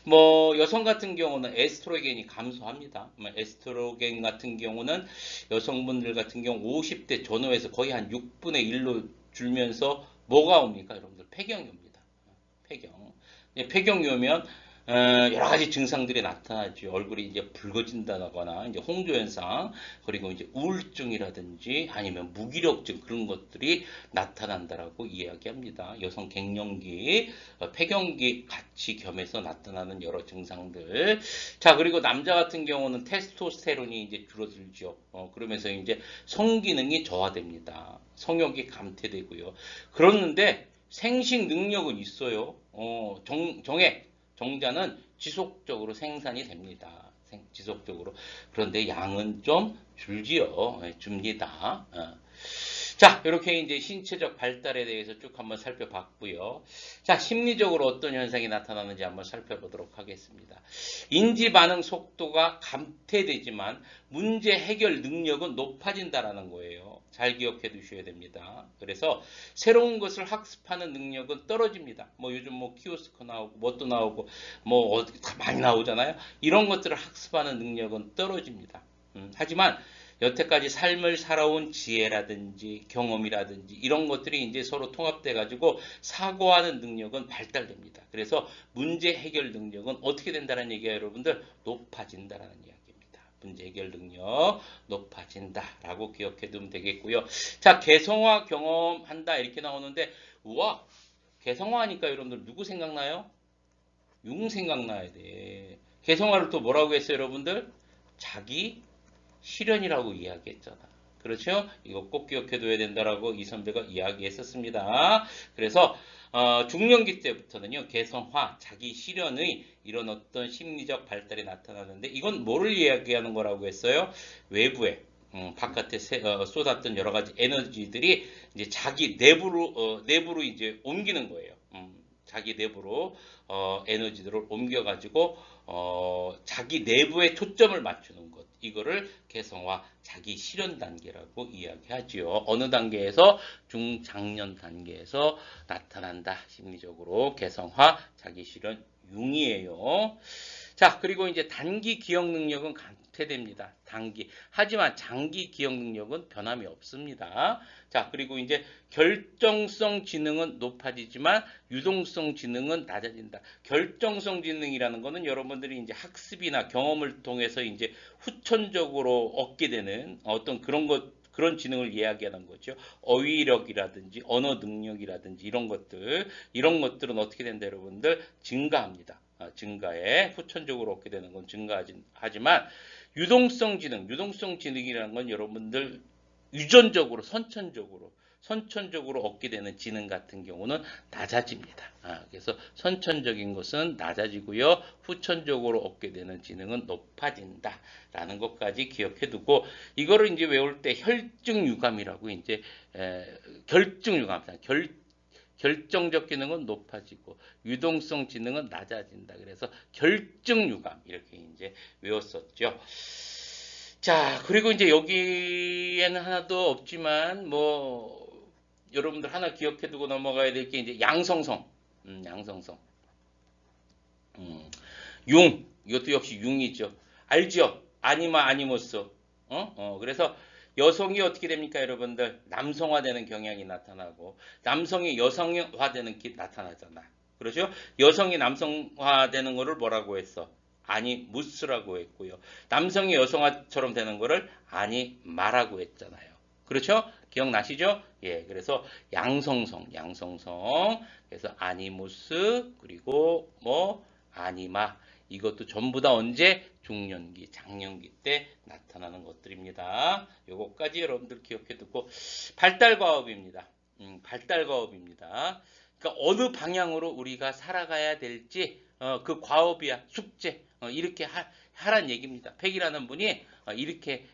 뭐, 여성 같은 경우는 에스트로겐이 감소합니다. 에스트로겐 같은 경우는 여성분들 같은 경우 50대 전후에서 거의 한 6분의 1로 줄면서 뭐가 옵니까? 여러분들, 폐경이 옵니다. 폐경. 폐경이 오면 여러 가지 증상들이 나타나죠. 얼굴이 이제 붉어진다거나 이제 홍조 현상, 그리고 이제 우울증이라든지 아니면 무기력증 그런 것들이 나타난다라고 이야기합니다. 여성 갱년기, 폐경기 같이 겸해서 나타나는 여러 증상들. 자, 그리고 남자 같은 경우는 테스토스테론이 이제 줄어들죠. 그러면서 이제 성기능이 저하됩니다. 성욕이 감퇴되고요. 그러는데 생식 능력은 있어요. 정자는 지속적으로 생산이 됩니다. 지속적으로. 그런데 양은 좀 줄지요. 줍니다. 자, 이렇게 이제 신체적 발달에 대해서 쭉 한번 살펴봤고요. 자, 심리적으로 어떤 현상이 나타나는지 한번 살펴보도록 하겠습니다. 인지 반응 속도가 감퇴되지만 문제 해결 능력은 높아진다라는 거예요. 잘 기억해 두셔야 됩니다. 그래서 새로운 것을 학습하는 능력은 떨어집니다. 뭐 요즘 뭐 키오스크 나오고 뭣도 나오고 뭐 다 많이 나오잖아요. 이런 것들을 학습하는 능력은 떨어집니다. 하지만 여태까지 삶을 살아온 지혜라든지 경험이라든지 이런 것들이 이제 서로 통합돼 가지고 사고하는 능력은 발달됩니다. 그래서 문제 해결 능력은 어떻게 된다는 얘기가 여러분들 높아진다라는 이야기입니다. 문제 해결 능력 높아진다라고 기억해 두면 되겠고요. 자, 개성화 경험한다 이렇게 나오는데 우와, 개성화하니까 여러분들 누구 생각나요? 융 생각나야 돼. 개성화를 또 뭐라고 했어요, 여러분들? 자기 실현이라고 이야기했잖아. 그렇죠? 이거 꼭 기억해둬야 된다라고 이 선배가 이야기했었습니다. 그래서 중년기 때부터는요, 개성화, 자기 실현의 이런 어떤 심리적 발달이 나타나는데 이건 뭐를 이야기하는 거라고 했어요? 외부에 바깥에 쏟았던 여러 가지 에너지들이 이제 자기 내부로 이제 옮기는 거예요. 자기 내부로 에너지들을 옮겨가지고 자기 내부에 초점을 맞추는 것. 이거를 개성화, 자기 실현 단계라고 이야기하지요. 어느 단계에서? 중장년 단계에서 나타난다. 심리적으로 개성화, 자기 실현 융이에요. 자, 그리고 이제 단기 기억 능력은 감퇴됩니다. 단기. 하지만 장기 기억 능력은 변함이 없습니다. 자, 그리고 이제 결정성 지능은 높아지지만 유동성 지능은 낮아진다. 결정성 지능이라는 거는 여러분들이 이제 학습이나 경험을 통해서 이제 후천적으로 얻게 되는 어떤 그런 지능을 이야기하는 거죠. 어휘력이라든지 언어 능력이라든지 이런 것들은 어떻게 된다 여러분들? 증가합니다. 증가에 후천적으로 얻게 되는 건 증가하지만 유동성 지능이라는 건 여러분들 유전적으로 선천적으로 얻게 되는 지능 같은 경우는 낮아집니다. 그래서 선천적인 것은 낮아지고요. 후천적으로 얻게 되는 지능은 높아진다라는 것까지 기억해 두고 이거를 이제 외울 때 혈증유감이라고 이제 결증유감, 결정적 기능은 높아지고 유동성 지능은 낮아진다. 그래서 결증유감 이렇게 이제 외웠었죠. 자, 그리고 이제 여기에는 하나도 없지만 뭐 여러분들 하나 기억해 두고 넘어가야 될 게 이제 양성성. 양성성. 융. 이것도 역시 융이죠. 알죠? 아니마 아니모스. 그래서 여성이 어떻게 됩니까, 여러분들? 남성화되는 경향이 나타나고 남성이 여성화되는 게 나타나잖아. 그렇죠? 여성이 남성화되는 거를 뭐라고 했어? 아니무스라고 했고요. 남성이 여성화처럼 되는 거를 아니마라고 했잖아요. 그렇죠? 기억나시죠? 예, 그래서 양성성. 그래서 아니무스 그리고 뭐 아니마. 이것도 전부 다 언제? 중년기, 장년기 때 나타나는 것들입니다. 요거까지 여러분들 기억해 두고 발달과업입니다. 발달과업입니다. 그러니까 어느 방향으로 우리가 살아가야 될지 그 과업이야, 숙제. 이렇게 하란 얘기입니다. 팩이라는 분이 이렇게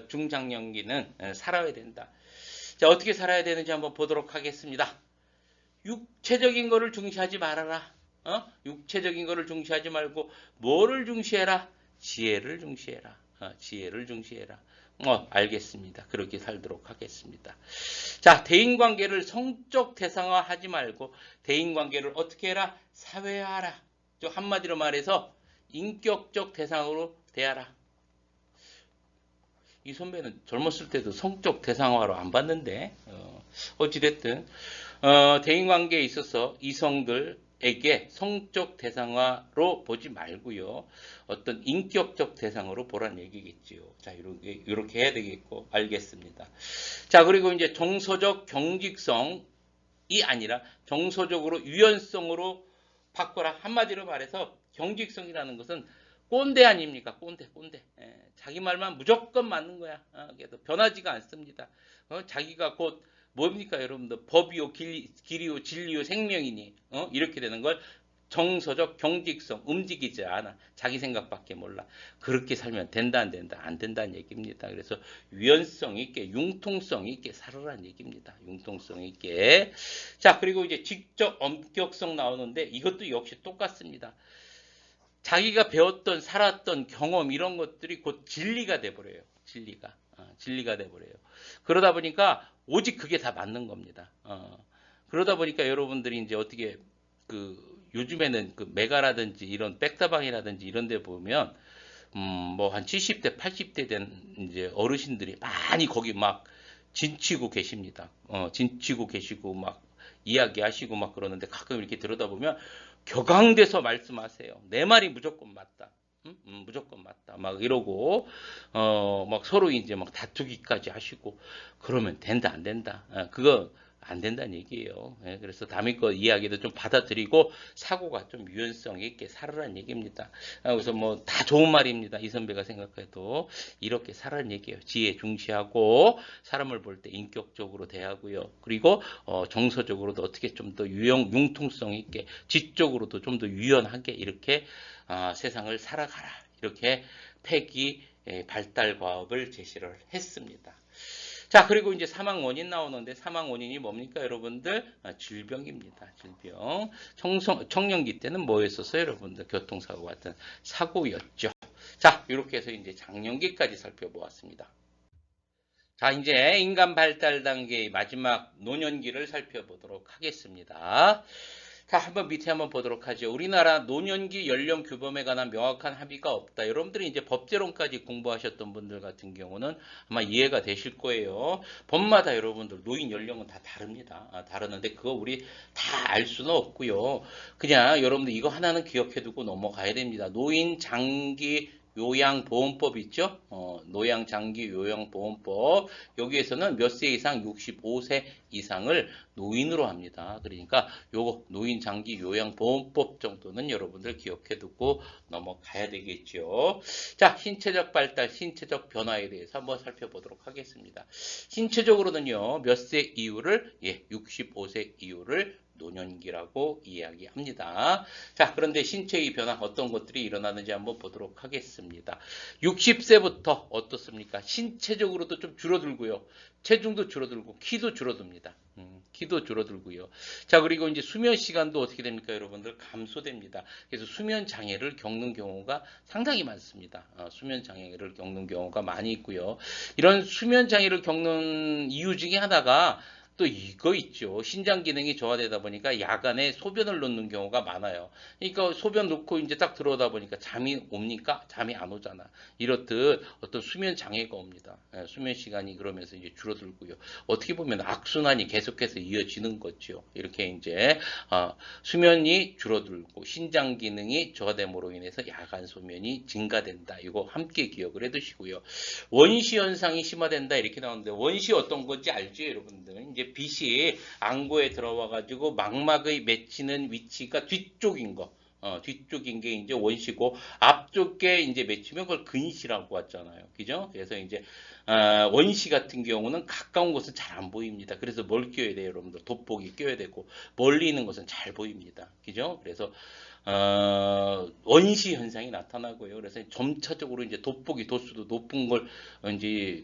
중장년기는 살아야 된다. 자, 어떻게 살아야 되는지 한번 보도록 하겠습니다. 육체적인 거를 중시하지 말아라. 육체적인 거를 중시하지 말고 뭐를 중시해라? 지혜를 중시해라. 지혜를 중시해라. 알겠습니다. 그렇게 살도록 하겠습니다. 자, 대인관계를 성적 대상화하지 말고 대인관계를 어떻게 해라? 사회화하라. 또 한마디로 말해서 인격적 대상으로 대하라. 이 선배는 젊었을 때도 성적 대상화로 안 봤는데 어찌됐든 대인관계에 있어서 이성들에게 성적 대상화로 보지 말고요. 어떤 인격적 대상으로 보란 얘기겠지요. 자, 이렇게 해야 되겠고 알겠습니다. 자, 그리고 이제 정서적 경직성이 아니라 정서적으로 유연성으로 바꿔라. 한마디로 말해서 경직성이라는 것은 꼰대 아닙니까? 꼰대. 자기 말만 무조건 맞는 거야. 그래서 변하지가 않습니다. 자기가 곧 뭡니까, 여러분들? 법이요, 길이요, 진리요, 생명이니. 이렇게 되는 걸 정서적 경직성, 움직이지 않아. 자기 생각밖에 몰라. 그렇게 살면 된다, 안 된다, 안 된다는 얘기입니다. 그래서 유연성 있게, 융통성 있게 살으라는 얘기입니다. 융통성 있게. 자, 그리고 이제 직접 엄격성 나오는데 이것도 역시 똑같습니다. 자기가 배웠던, 살았던 경험 이런 것들이 곧 진리가 돼버려요. 진리가 돼버려요. 그러다 보니까 오직 그게 다 맞는 겁니다. 그러다 보니까 여러분들이 이제 어떻게 요즘에는 메가라든지 이런 백다방이라든지 이런 데 보면 뭐 한 70대, 80대 된 이제 어르신들이 많이 거기 막 진치고 계십니다. 진치고 계시고 막 이야기하시고 막 그러는데 가끔 이렇게 들여다보면 격앙돼서 말씀하세요. 내 말이 무조건 맞다. 무조건 맞다. 막 이러고 막 서로 이제 막 다투기까지 하시고 그러면 된다 안 된다. 그거 안 된다는 얘기예요. 예, 그래서 다음에 거 이야기도 좀 받아들이고 사고가 좀 유연성 있게 살으라는 얘기입니다. 그래서 뭐 다 좋은 말입니다. 이 선배가 생각해도 이렇게 살아는 얘기예요. 지혜 중시하고 사람을 볼 때 인격적으로 대하고요. 그리고 정서적으로도 어떻게 좀 더 융통성 있게 지적으로도 좀 더 유연하게 이렇게 세상을 살아가라. 이렇게 폐기 발달 과업을 제시를 했습니다. 자, 그리고 이제 사망 원인 나오는데 사망 원인이 뭡니까, 여러분들? 질병입니다. 질병. 청년기 때는 뭐였었어요, 여러분들? 교통사고 같은 사고였죠. 자, 이렇게 해서 이제 장년기까지 살펴보았습니다. 자, 이제 인간 발달 단계의 마지막 노년기를 살펴보도록 하겠습니다. 자, 한번 밑에 한번 보도록 하죠. 우리나라 노년기 연령 규범에 관한 명확한 합의가 없다. 여러분들이 이제 법제론까지 공부하셨던 분들 같은 경우는 아마 이해가 되실 거예요. 법마다 여러분들 노인 연령은 다 다릅니다. 다르는데 그거 우리 다 알 수는 없고요. 그냥 여러분들 이거 하나는 기억해두고 넘어가야 됩니다. 노인 장기 요양보험법 있죠? 노양장기요양보험법. 여기에서는 몇 세 이상? 65세 이상을 노인으로 합니다. 그러니까 요거 노인장기요양보험법 정도는 여러분들 기억해두고 넘어가야 되겠죠. 자, 신체적 발달, 신체적 변화에 대해서 한번 살펴보도록 하겠습니다. 신체적으로는요, 몇 세 이후를 65세 이후를 노년기라고 이야기합니다. 자, 그런데 신체의 변화 어떤 것들이 일어나는지 한번 보도록 하겠습니다. 60세부터 어떻습니까? 신체적으로도 좀 줄어들고요. 체중도 줄어들고 키도 줄어듭니다. 키도 줄어들고요. 자, 그리고 이제 수면 시간도 어떻게 됩니까, 여러분들? 감소됩니다. 그래서 수면 장애를 겪는 경우가 상당히 많습니다. 수면 장애를 겪는 경우가 많이 있고요. 이런 수면 장애를 겪는 이유 중에 하나가 또 이거 있죠. 신장 기능이 저하되다 보니까 야간에 소변을 놓는 경우가 많아요. 그러니까 소변 놓고 이제 딱 들어오다 보니까 잠이 옵니까? 잠이 안 오잖아. 이렇듯 어떤 수면 장애가 옵니다. 수면 시간이 그러면서 이제 줄어들고요. 어떻게 보면 악순환이 계속해서 이어지는 거죠. 이렇게 이제 수면이 줄어들고 신장 기능이 저하됨으로 인해서 야간 소변이 증가된다. 이거 함께 기억을 해두시고요. 원시 현상이 심화된다 이렇게 나오는데 원시 어떤 건지 알죠, 여러분들? 이제 빛이 안구에 들어와 가지고 망막의 맺히는 위치가 뒤쪽인 거. 뒤쪽인 게 이제 원시고 앞쪽에 이제 맺히면 그걸 근시라고 하잖아요. 그죠? 그래서 이제 원시 같은 경우는 가까운 곳은 잘 안 보입니다. 그래서 뭘 껴야 돼요, 여러분들? 돋보기 껴야 되고 멀리 있는 것은 잘 보입니다. 그죠? 그래서 원시 현상이 나타나고요. 그래서 점차적으로 이제 돋보기 도수도 높은 걸 이제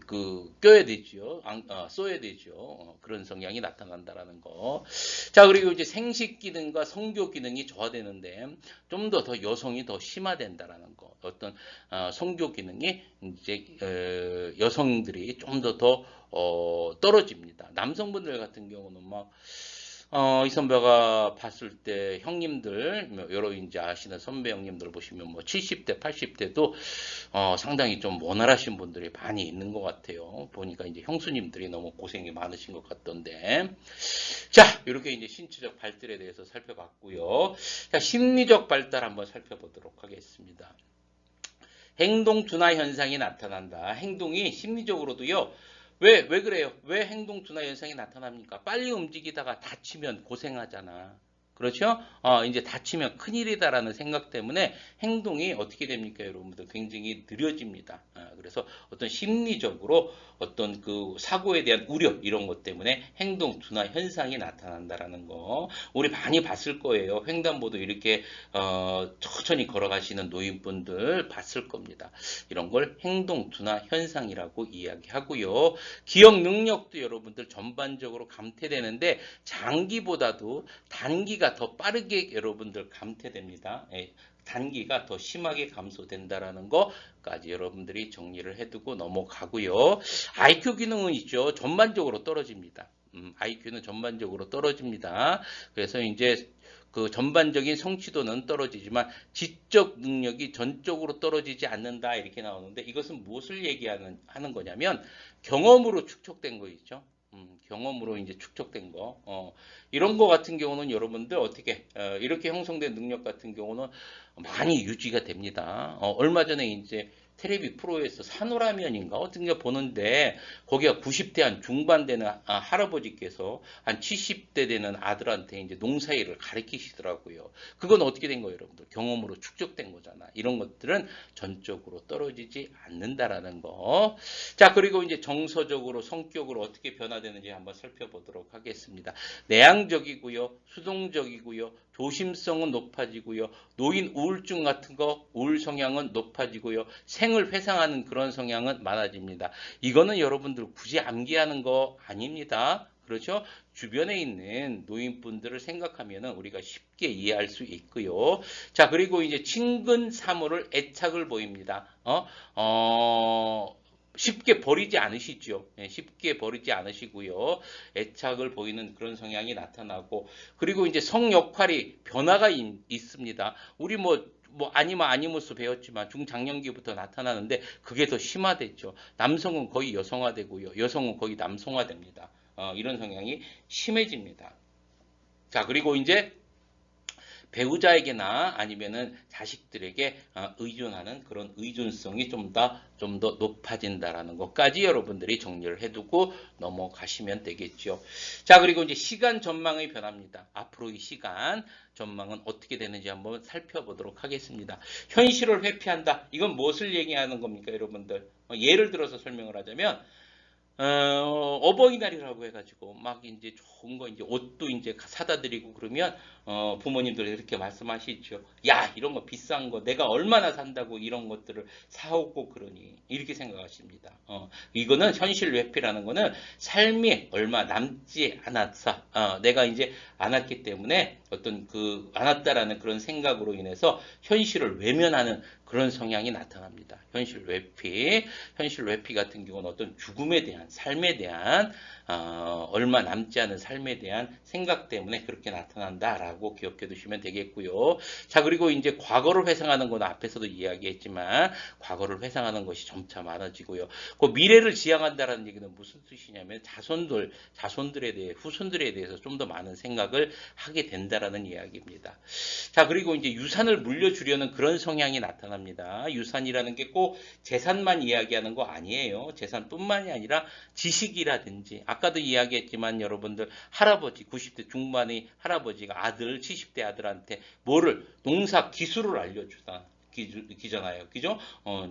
껴야 되죠. 써야 되죠. 그런 성향이 나타난다라는 거. 자, 그리고 이제 생식 기능과 성교 기능이 저하되는데 좀 더 여성이 더 심화된다라는 거. 어떤 성교 기능이 이제 여성들이 좀 더 떨어집니다. 남성분들 같은 경우는 막 이 선배가 봤을 때 형님들, 여러 이제 아시는 선배 형님들 보시면 뭐 70대, 80대도 상당히 좀 원활하신 분들이 많이 있는 것 같아요. 보니까 이제 형수님들이 너무 고생이 많으신 것 같던데. 자, 이렇게 이제 신체적 발달에 대해서 살펴봤고요. 자, 심리적 발달 한번 살펴보도록 하겠습니다. 행동 둔화 현상이 나타난다. 행동이 심리적으로도요. 왜 그래요? 왜 행동 둔화 현상이 나타납니까? 빨리 움직이다가 다치면 고생하잖아. 그렇죠? 이제 다치면 큰일이다라는 생각 때문에 행동이 어떻게 됩니까, 여러분들? 굉장히 느려집니다. 그래서 어떤 심리적으로 어떤 그 사고에 대한 우려 이런 것 때문에 행동 둔화 현상이 나타난다라는 거 우리 많이 봤을 거예요. 횡단보도 이렇게 천천히 걸어가시는 노인분들 봤을 겁니다. 이런 걸 행동 둔화 현상이라고 이야기하고요. 기억 능력도 여러분들 전반적으로 감퇴되는데 장기보다도 단기가 더 빠르게 여러분들 감퇴됩니다. 단기가 더 심하게 감소된다라는 거까지 여러분들이 정리를 해두고 넘어가고요. IQ 기능은 있죠. 전반적으로 떨어집니다. IQ는 전반적으로 떨어집니다. 그래서 이제 그 전반적인 성취도는 떨어지지만 지적 능력이 전적으로 떨어지지 않는다 이렇게 나오는데 이것은 무엇을 얘기하는 거냐면 경험으로 축적된 거 있죠. 경험으로 이제 축적된 거. 이런 거 같은 경우는 여러분들 어떻게 이렇게 형성된 능력 같은 경우는 많이 유지가 됩니다. 얼마 전에 이제 테레비 프로에서 산호라면인가 어떤 게 보는데 거기가 90대 한 중반 되는 할아버지께서 한 70대 되는 아들한테 이제 농사일을 가르치시더라고요. 그건 어떻게 된 거예요, 여러분들? 경험으로 축적된 거잖아. 이런 것들은 전적으로 떨어지지 않는다라는 거. 자, 그리고 이제 정서적으로 성격으로 어떻게 변화되는지 한번 살펴보도록 하겠습니다. 내향적이고요, 수동적이고요, 조심성은 높아지고요, 노인 우울증 같은 거, 우울 성향은 높아지고요, 생을 회상하는 그런 성향은 많아집니다. 이거는 여러분들 굳이 암기하는 거 아닙니다. 그렇죠? 주변에 있는 노인분들을 생각하면 우리가 쉽게 이해할 수 있고요. 자, 그리고 이제 친근 사모를 애착을 보입니다. 쉽게 버리지 않으시죠. 쉽게 버리지 않으시고요. 애착을 보이는 그런 성향이 나타나고, 그리고 이제 성 역할이 변화가 있습니다. 우리 아니무스 배웠지만 중장년기부터 나타나는데 그게 더 심화됐죠. 남성은 거의 여성화되고요. 여성은 거의 남성화됩니다. 이런 성향이 심해집니다. 자, 그리고 이제 배우자에게나 아니면은 자식들에게 의존하는 그런 의존성이 좀 더 높아진다라는 것까지 여러분들이 정리를 해두고 넘어가시면 되겠죠. 자, 그리고 이제 시간 전망의 변화입니다. 앞으로 이 시간 전망은 어떻게 되는지 한번 살펴보도록 하겠습니다. 현실을 회피한다. 이건 무엇을 얘기하는 겁니까, 여러분들? 예를 들어서 설명을 하자면 어버이날이라고 해가지고 막 이제 좋은 거 이제 옷도 이제 사다 드리고 그러면 부모님들 이렇게 말씀하시죠. 야, 이런 거 비싼 거 내가 얼마나 산다고 이런 것들을 사오고 그러니 이렇게 생각하십니다. 이거는 현실 회피라는 거는 삶이 얼마 남지 않았어. 내가 이제 않았기 때문에 어떤 그 않았다라는 그런 생각으로 인해서 현실을 외면하는 그런 성향이 나타납니다. 현실 회피 같은 경우는 어떤 죽음에 대한 삶에 대한 얼마 남지 않은 삶에 대한 생각 때문에 그렇게 나타난다라고 기억해 두시면 되겠고요. 자, 그리고 이제 과거를 회상하는 건 앞에서도 이야기했지만 과거를 회상하는 것이 점차 많아지고요. 그 미래를 지향한다라는 얘기는 무슨 뜻이냐면 자손들에 대해 후손들에 대해서 좀 더 많은 생각을 하게 된다라는 이야기입니다. 자, 그리고 이제 유산을 물려주려는 그런 성향이 나타납니다. 유산이라는 게 꼭 재산만 이야기하는 거 아니에요. 재산뿐만이 아니라 지식이라든지 아까도 이야기했지만 여러분들 할아버지 90대 중반의 할아버지가 아들 70대 아들한테 뭐를 농사 기술을 알려주다. 기잖아요. 그죠?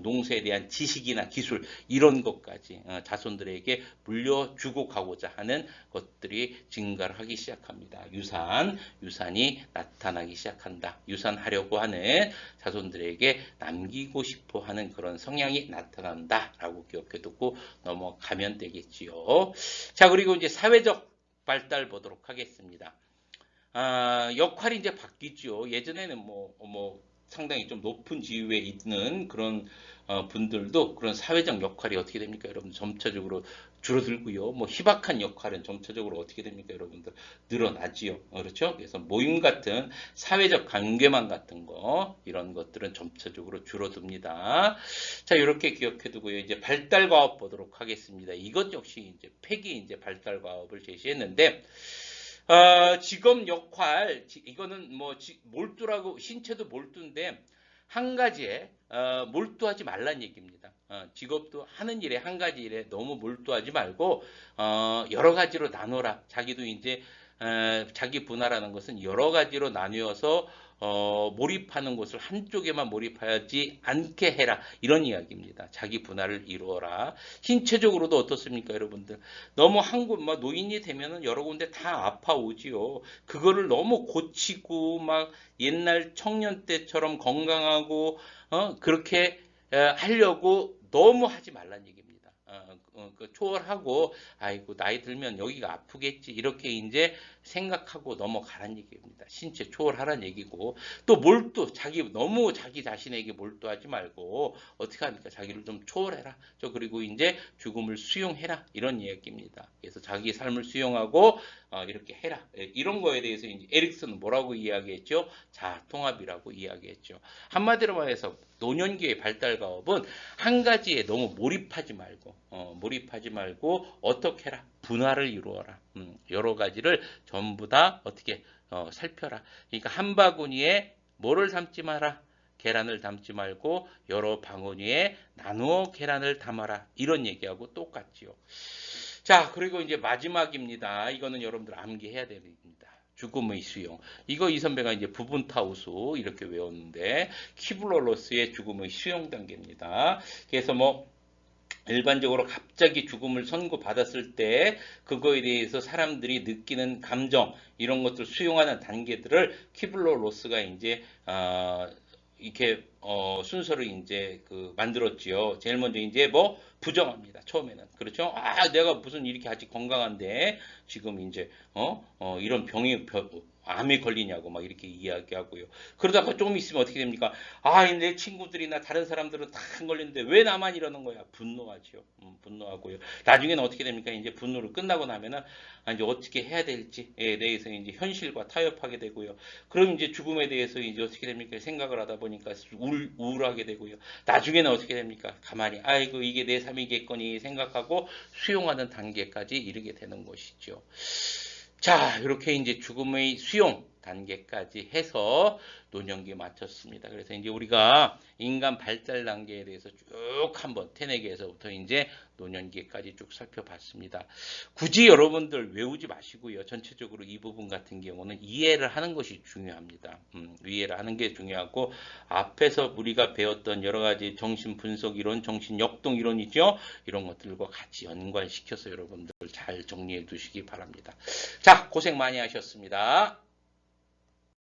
농사에 대한 지식이나 기술 이런 것까지 자손들에게 물려주고 가고자 하는 것들이 증가를 하기 시작합니다. 유산이 나타나기 시작한다. 유산하려고 하는 자손들에게 남기고 싶어 하는 그런 성향이 나타난다라고 기억해 두고 넘어가면 되겠지요. 자, 그리고 이제 사회적 발달 보도록 하겠습니다. 역할이 이제 바뀌죠. 예전에는 상당히 좀 높은 지위에 있는 그런 분들도 그런 사회적 역할이 어떻게 됩니까, 여러분? 점차적으로 줄어들고요. 희박한 역할은 점차적으로 어떻게 됩니까, 여러분들? 늘어나지요. 그렇죠? 그래서 모임 같은 사회적 관계망 같은 거 이런 것들은 점차적으로 줄어듭니다. 자, 이렇게 기억해 두고요. 이제 발달 과업 보도록 하겠습니다. 이것 역시 이제 팩이 이제 발달 과업을 제시했는데 직업 역할, 이거는 몰두라고, 신체도 몰두인데, 한 가지에, 몰두하지 말란 얘기입니다. 직업도 하는 일에, 한 가지 일에 너무 몰두하지 말고, 여러 가지로 나눠라. 자기도 이제, 자기 분화라는 것은 여러 가지로 나뉘어서 몰입하는 것을 한쪽에만 몰입하지 않게 해라. 이런 이야기입니다. 자기 분할을 이루어라. 신체적으로도 어떻습니까, 여러분들? 너무 막 노인이 되면은 여러 군데 다 아파오지요. 그거를 너무 고치고 막 옛날 청년 때처럼 건강하고 그렇게 하려고 너무 하지 말란 얘기입니다. 초월하고 아이고 나이 들면 여기가 아프겠지 이렇게 이제 생각하고 넘어가란 얘기입니다. 신체 초월하란 얘기고 또 너무 자기 자신에게 몰두하지 말고 어떻게 합니까? 자기를 좀 초월해라. 그리고 이제 죽음을 수용해라 이런 이야기입니다. 그래서 자기 삶을 수용하고 이렇게 해라. 이런 거에 대해서 이제 에릭슨은 뭐라고 이야기했죠? 자아통합이라고 이야기했죠. 한마디로 말해서 노년기의 발달 가업은 한 가지에 너무 몰입하지 말고 어떻게 해라? 분할을 이루어라. 여러 가지를 전부 다 어떻게 살펴라. 그러니까 한 바구니에 뭐를 담지 마라. 계란을 담지 말고 여러 바구니에 나누어 계란을 담아라. 이런 얘기하고 똑같지요. 자, 그리고 이제 마지막입니다. 이거는 여러분들 암기해야 됩니다. 죽음의 수용. 이거 이 선배가 이제 부분타우수 이렇게 외웠는데 키블러로스의 죽음의 수용 단계입니다. 그래서 뭐 일반적으로 갑자기 죽음을 선고받았을 때 그거에 대해서 사람들이 느끼는 감정 이런 것들 수용하는 단계들을 키블러-로스가 이제 이렇게 순서를 이제 만들었지요. 제일 먼저 이제 뭐 부정합니다. 처음에는 그렇죠. 내가 무슨 이렇게 아직 건강한데 지금 이제 이런 암에 걸리냐고 막 이렇게 이야기하고요. 그러다가 조금 있으면 어떻게 됩니까? 내 친구들이나 다른 사람들은 다 안 걸리는데 왜 나만 이러는 거야? 분노하죠. 분노하고요. 나중에는 어떻게 됩니까? 이제 분노를 끝나고 나면은 이제 어떻게 해야 될지에 대해서 이제 현실과 타협하게 되고요. 그럼 이제 죽음에 대해서 이제 어떻게 됩니까? 생각을 하다 보니까 우울하게 되고요. 나중에는 어떻게 됩니까? 가만히 아이고 이게 내 삶이겠거니 생각하고 수용하는 단계까지 이르게 되는 것이죠. 자, 이렇게 이제 죽음의 수용 단계까지 해서 노년기에 마쳤습니다. 그래서 이제 우리가 인간 발달 단계에 대해서 쭉 한번 태내기에서부터 이제 노년기까지 쭉 살펴봤습니다. 굳이 여러분들 외우지 마시고요. 전체적으로 이 부분 같은 경우는 이해를 하는 것이 중요합니다. 이해를 하는 게 중요하고 앞에서 우리가 배웠던 여러 가지 정신 분석 이론, 정신 역동 이론이죠. 이런 것들과 같이 연관시켜서 여러분들 잘 정리해 두시기 바랍니다. 자, 고생 많이 하셨습니다.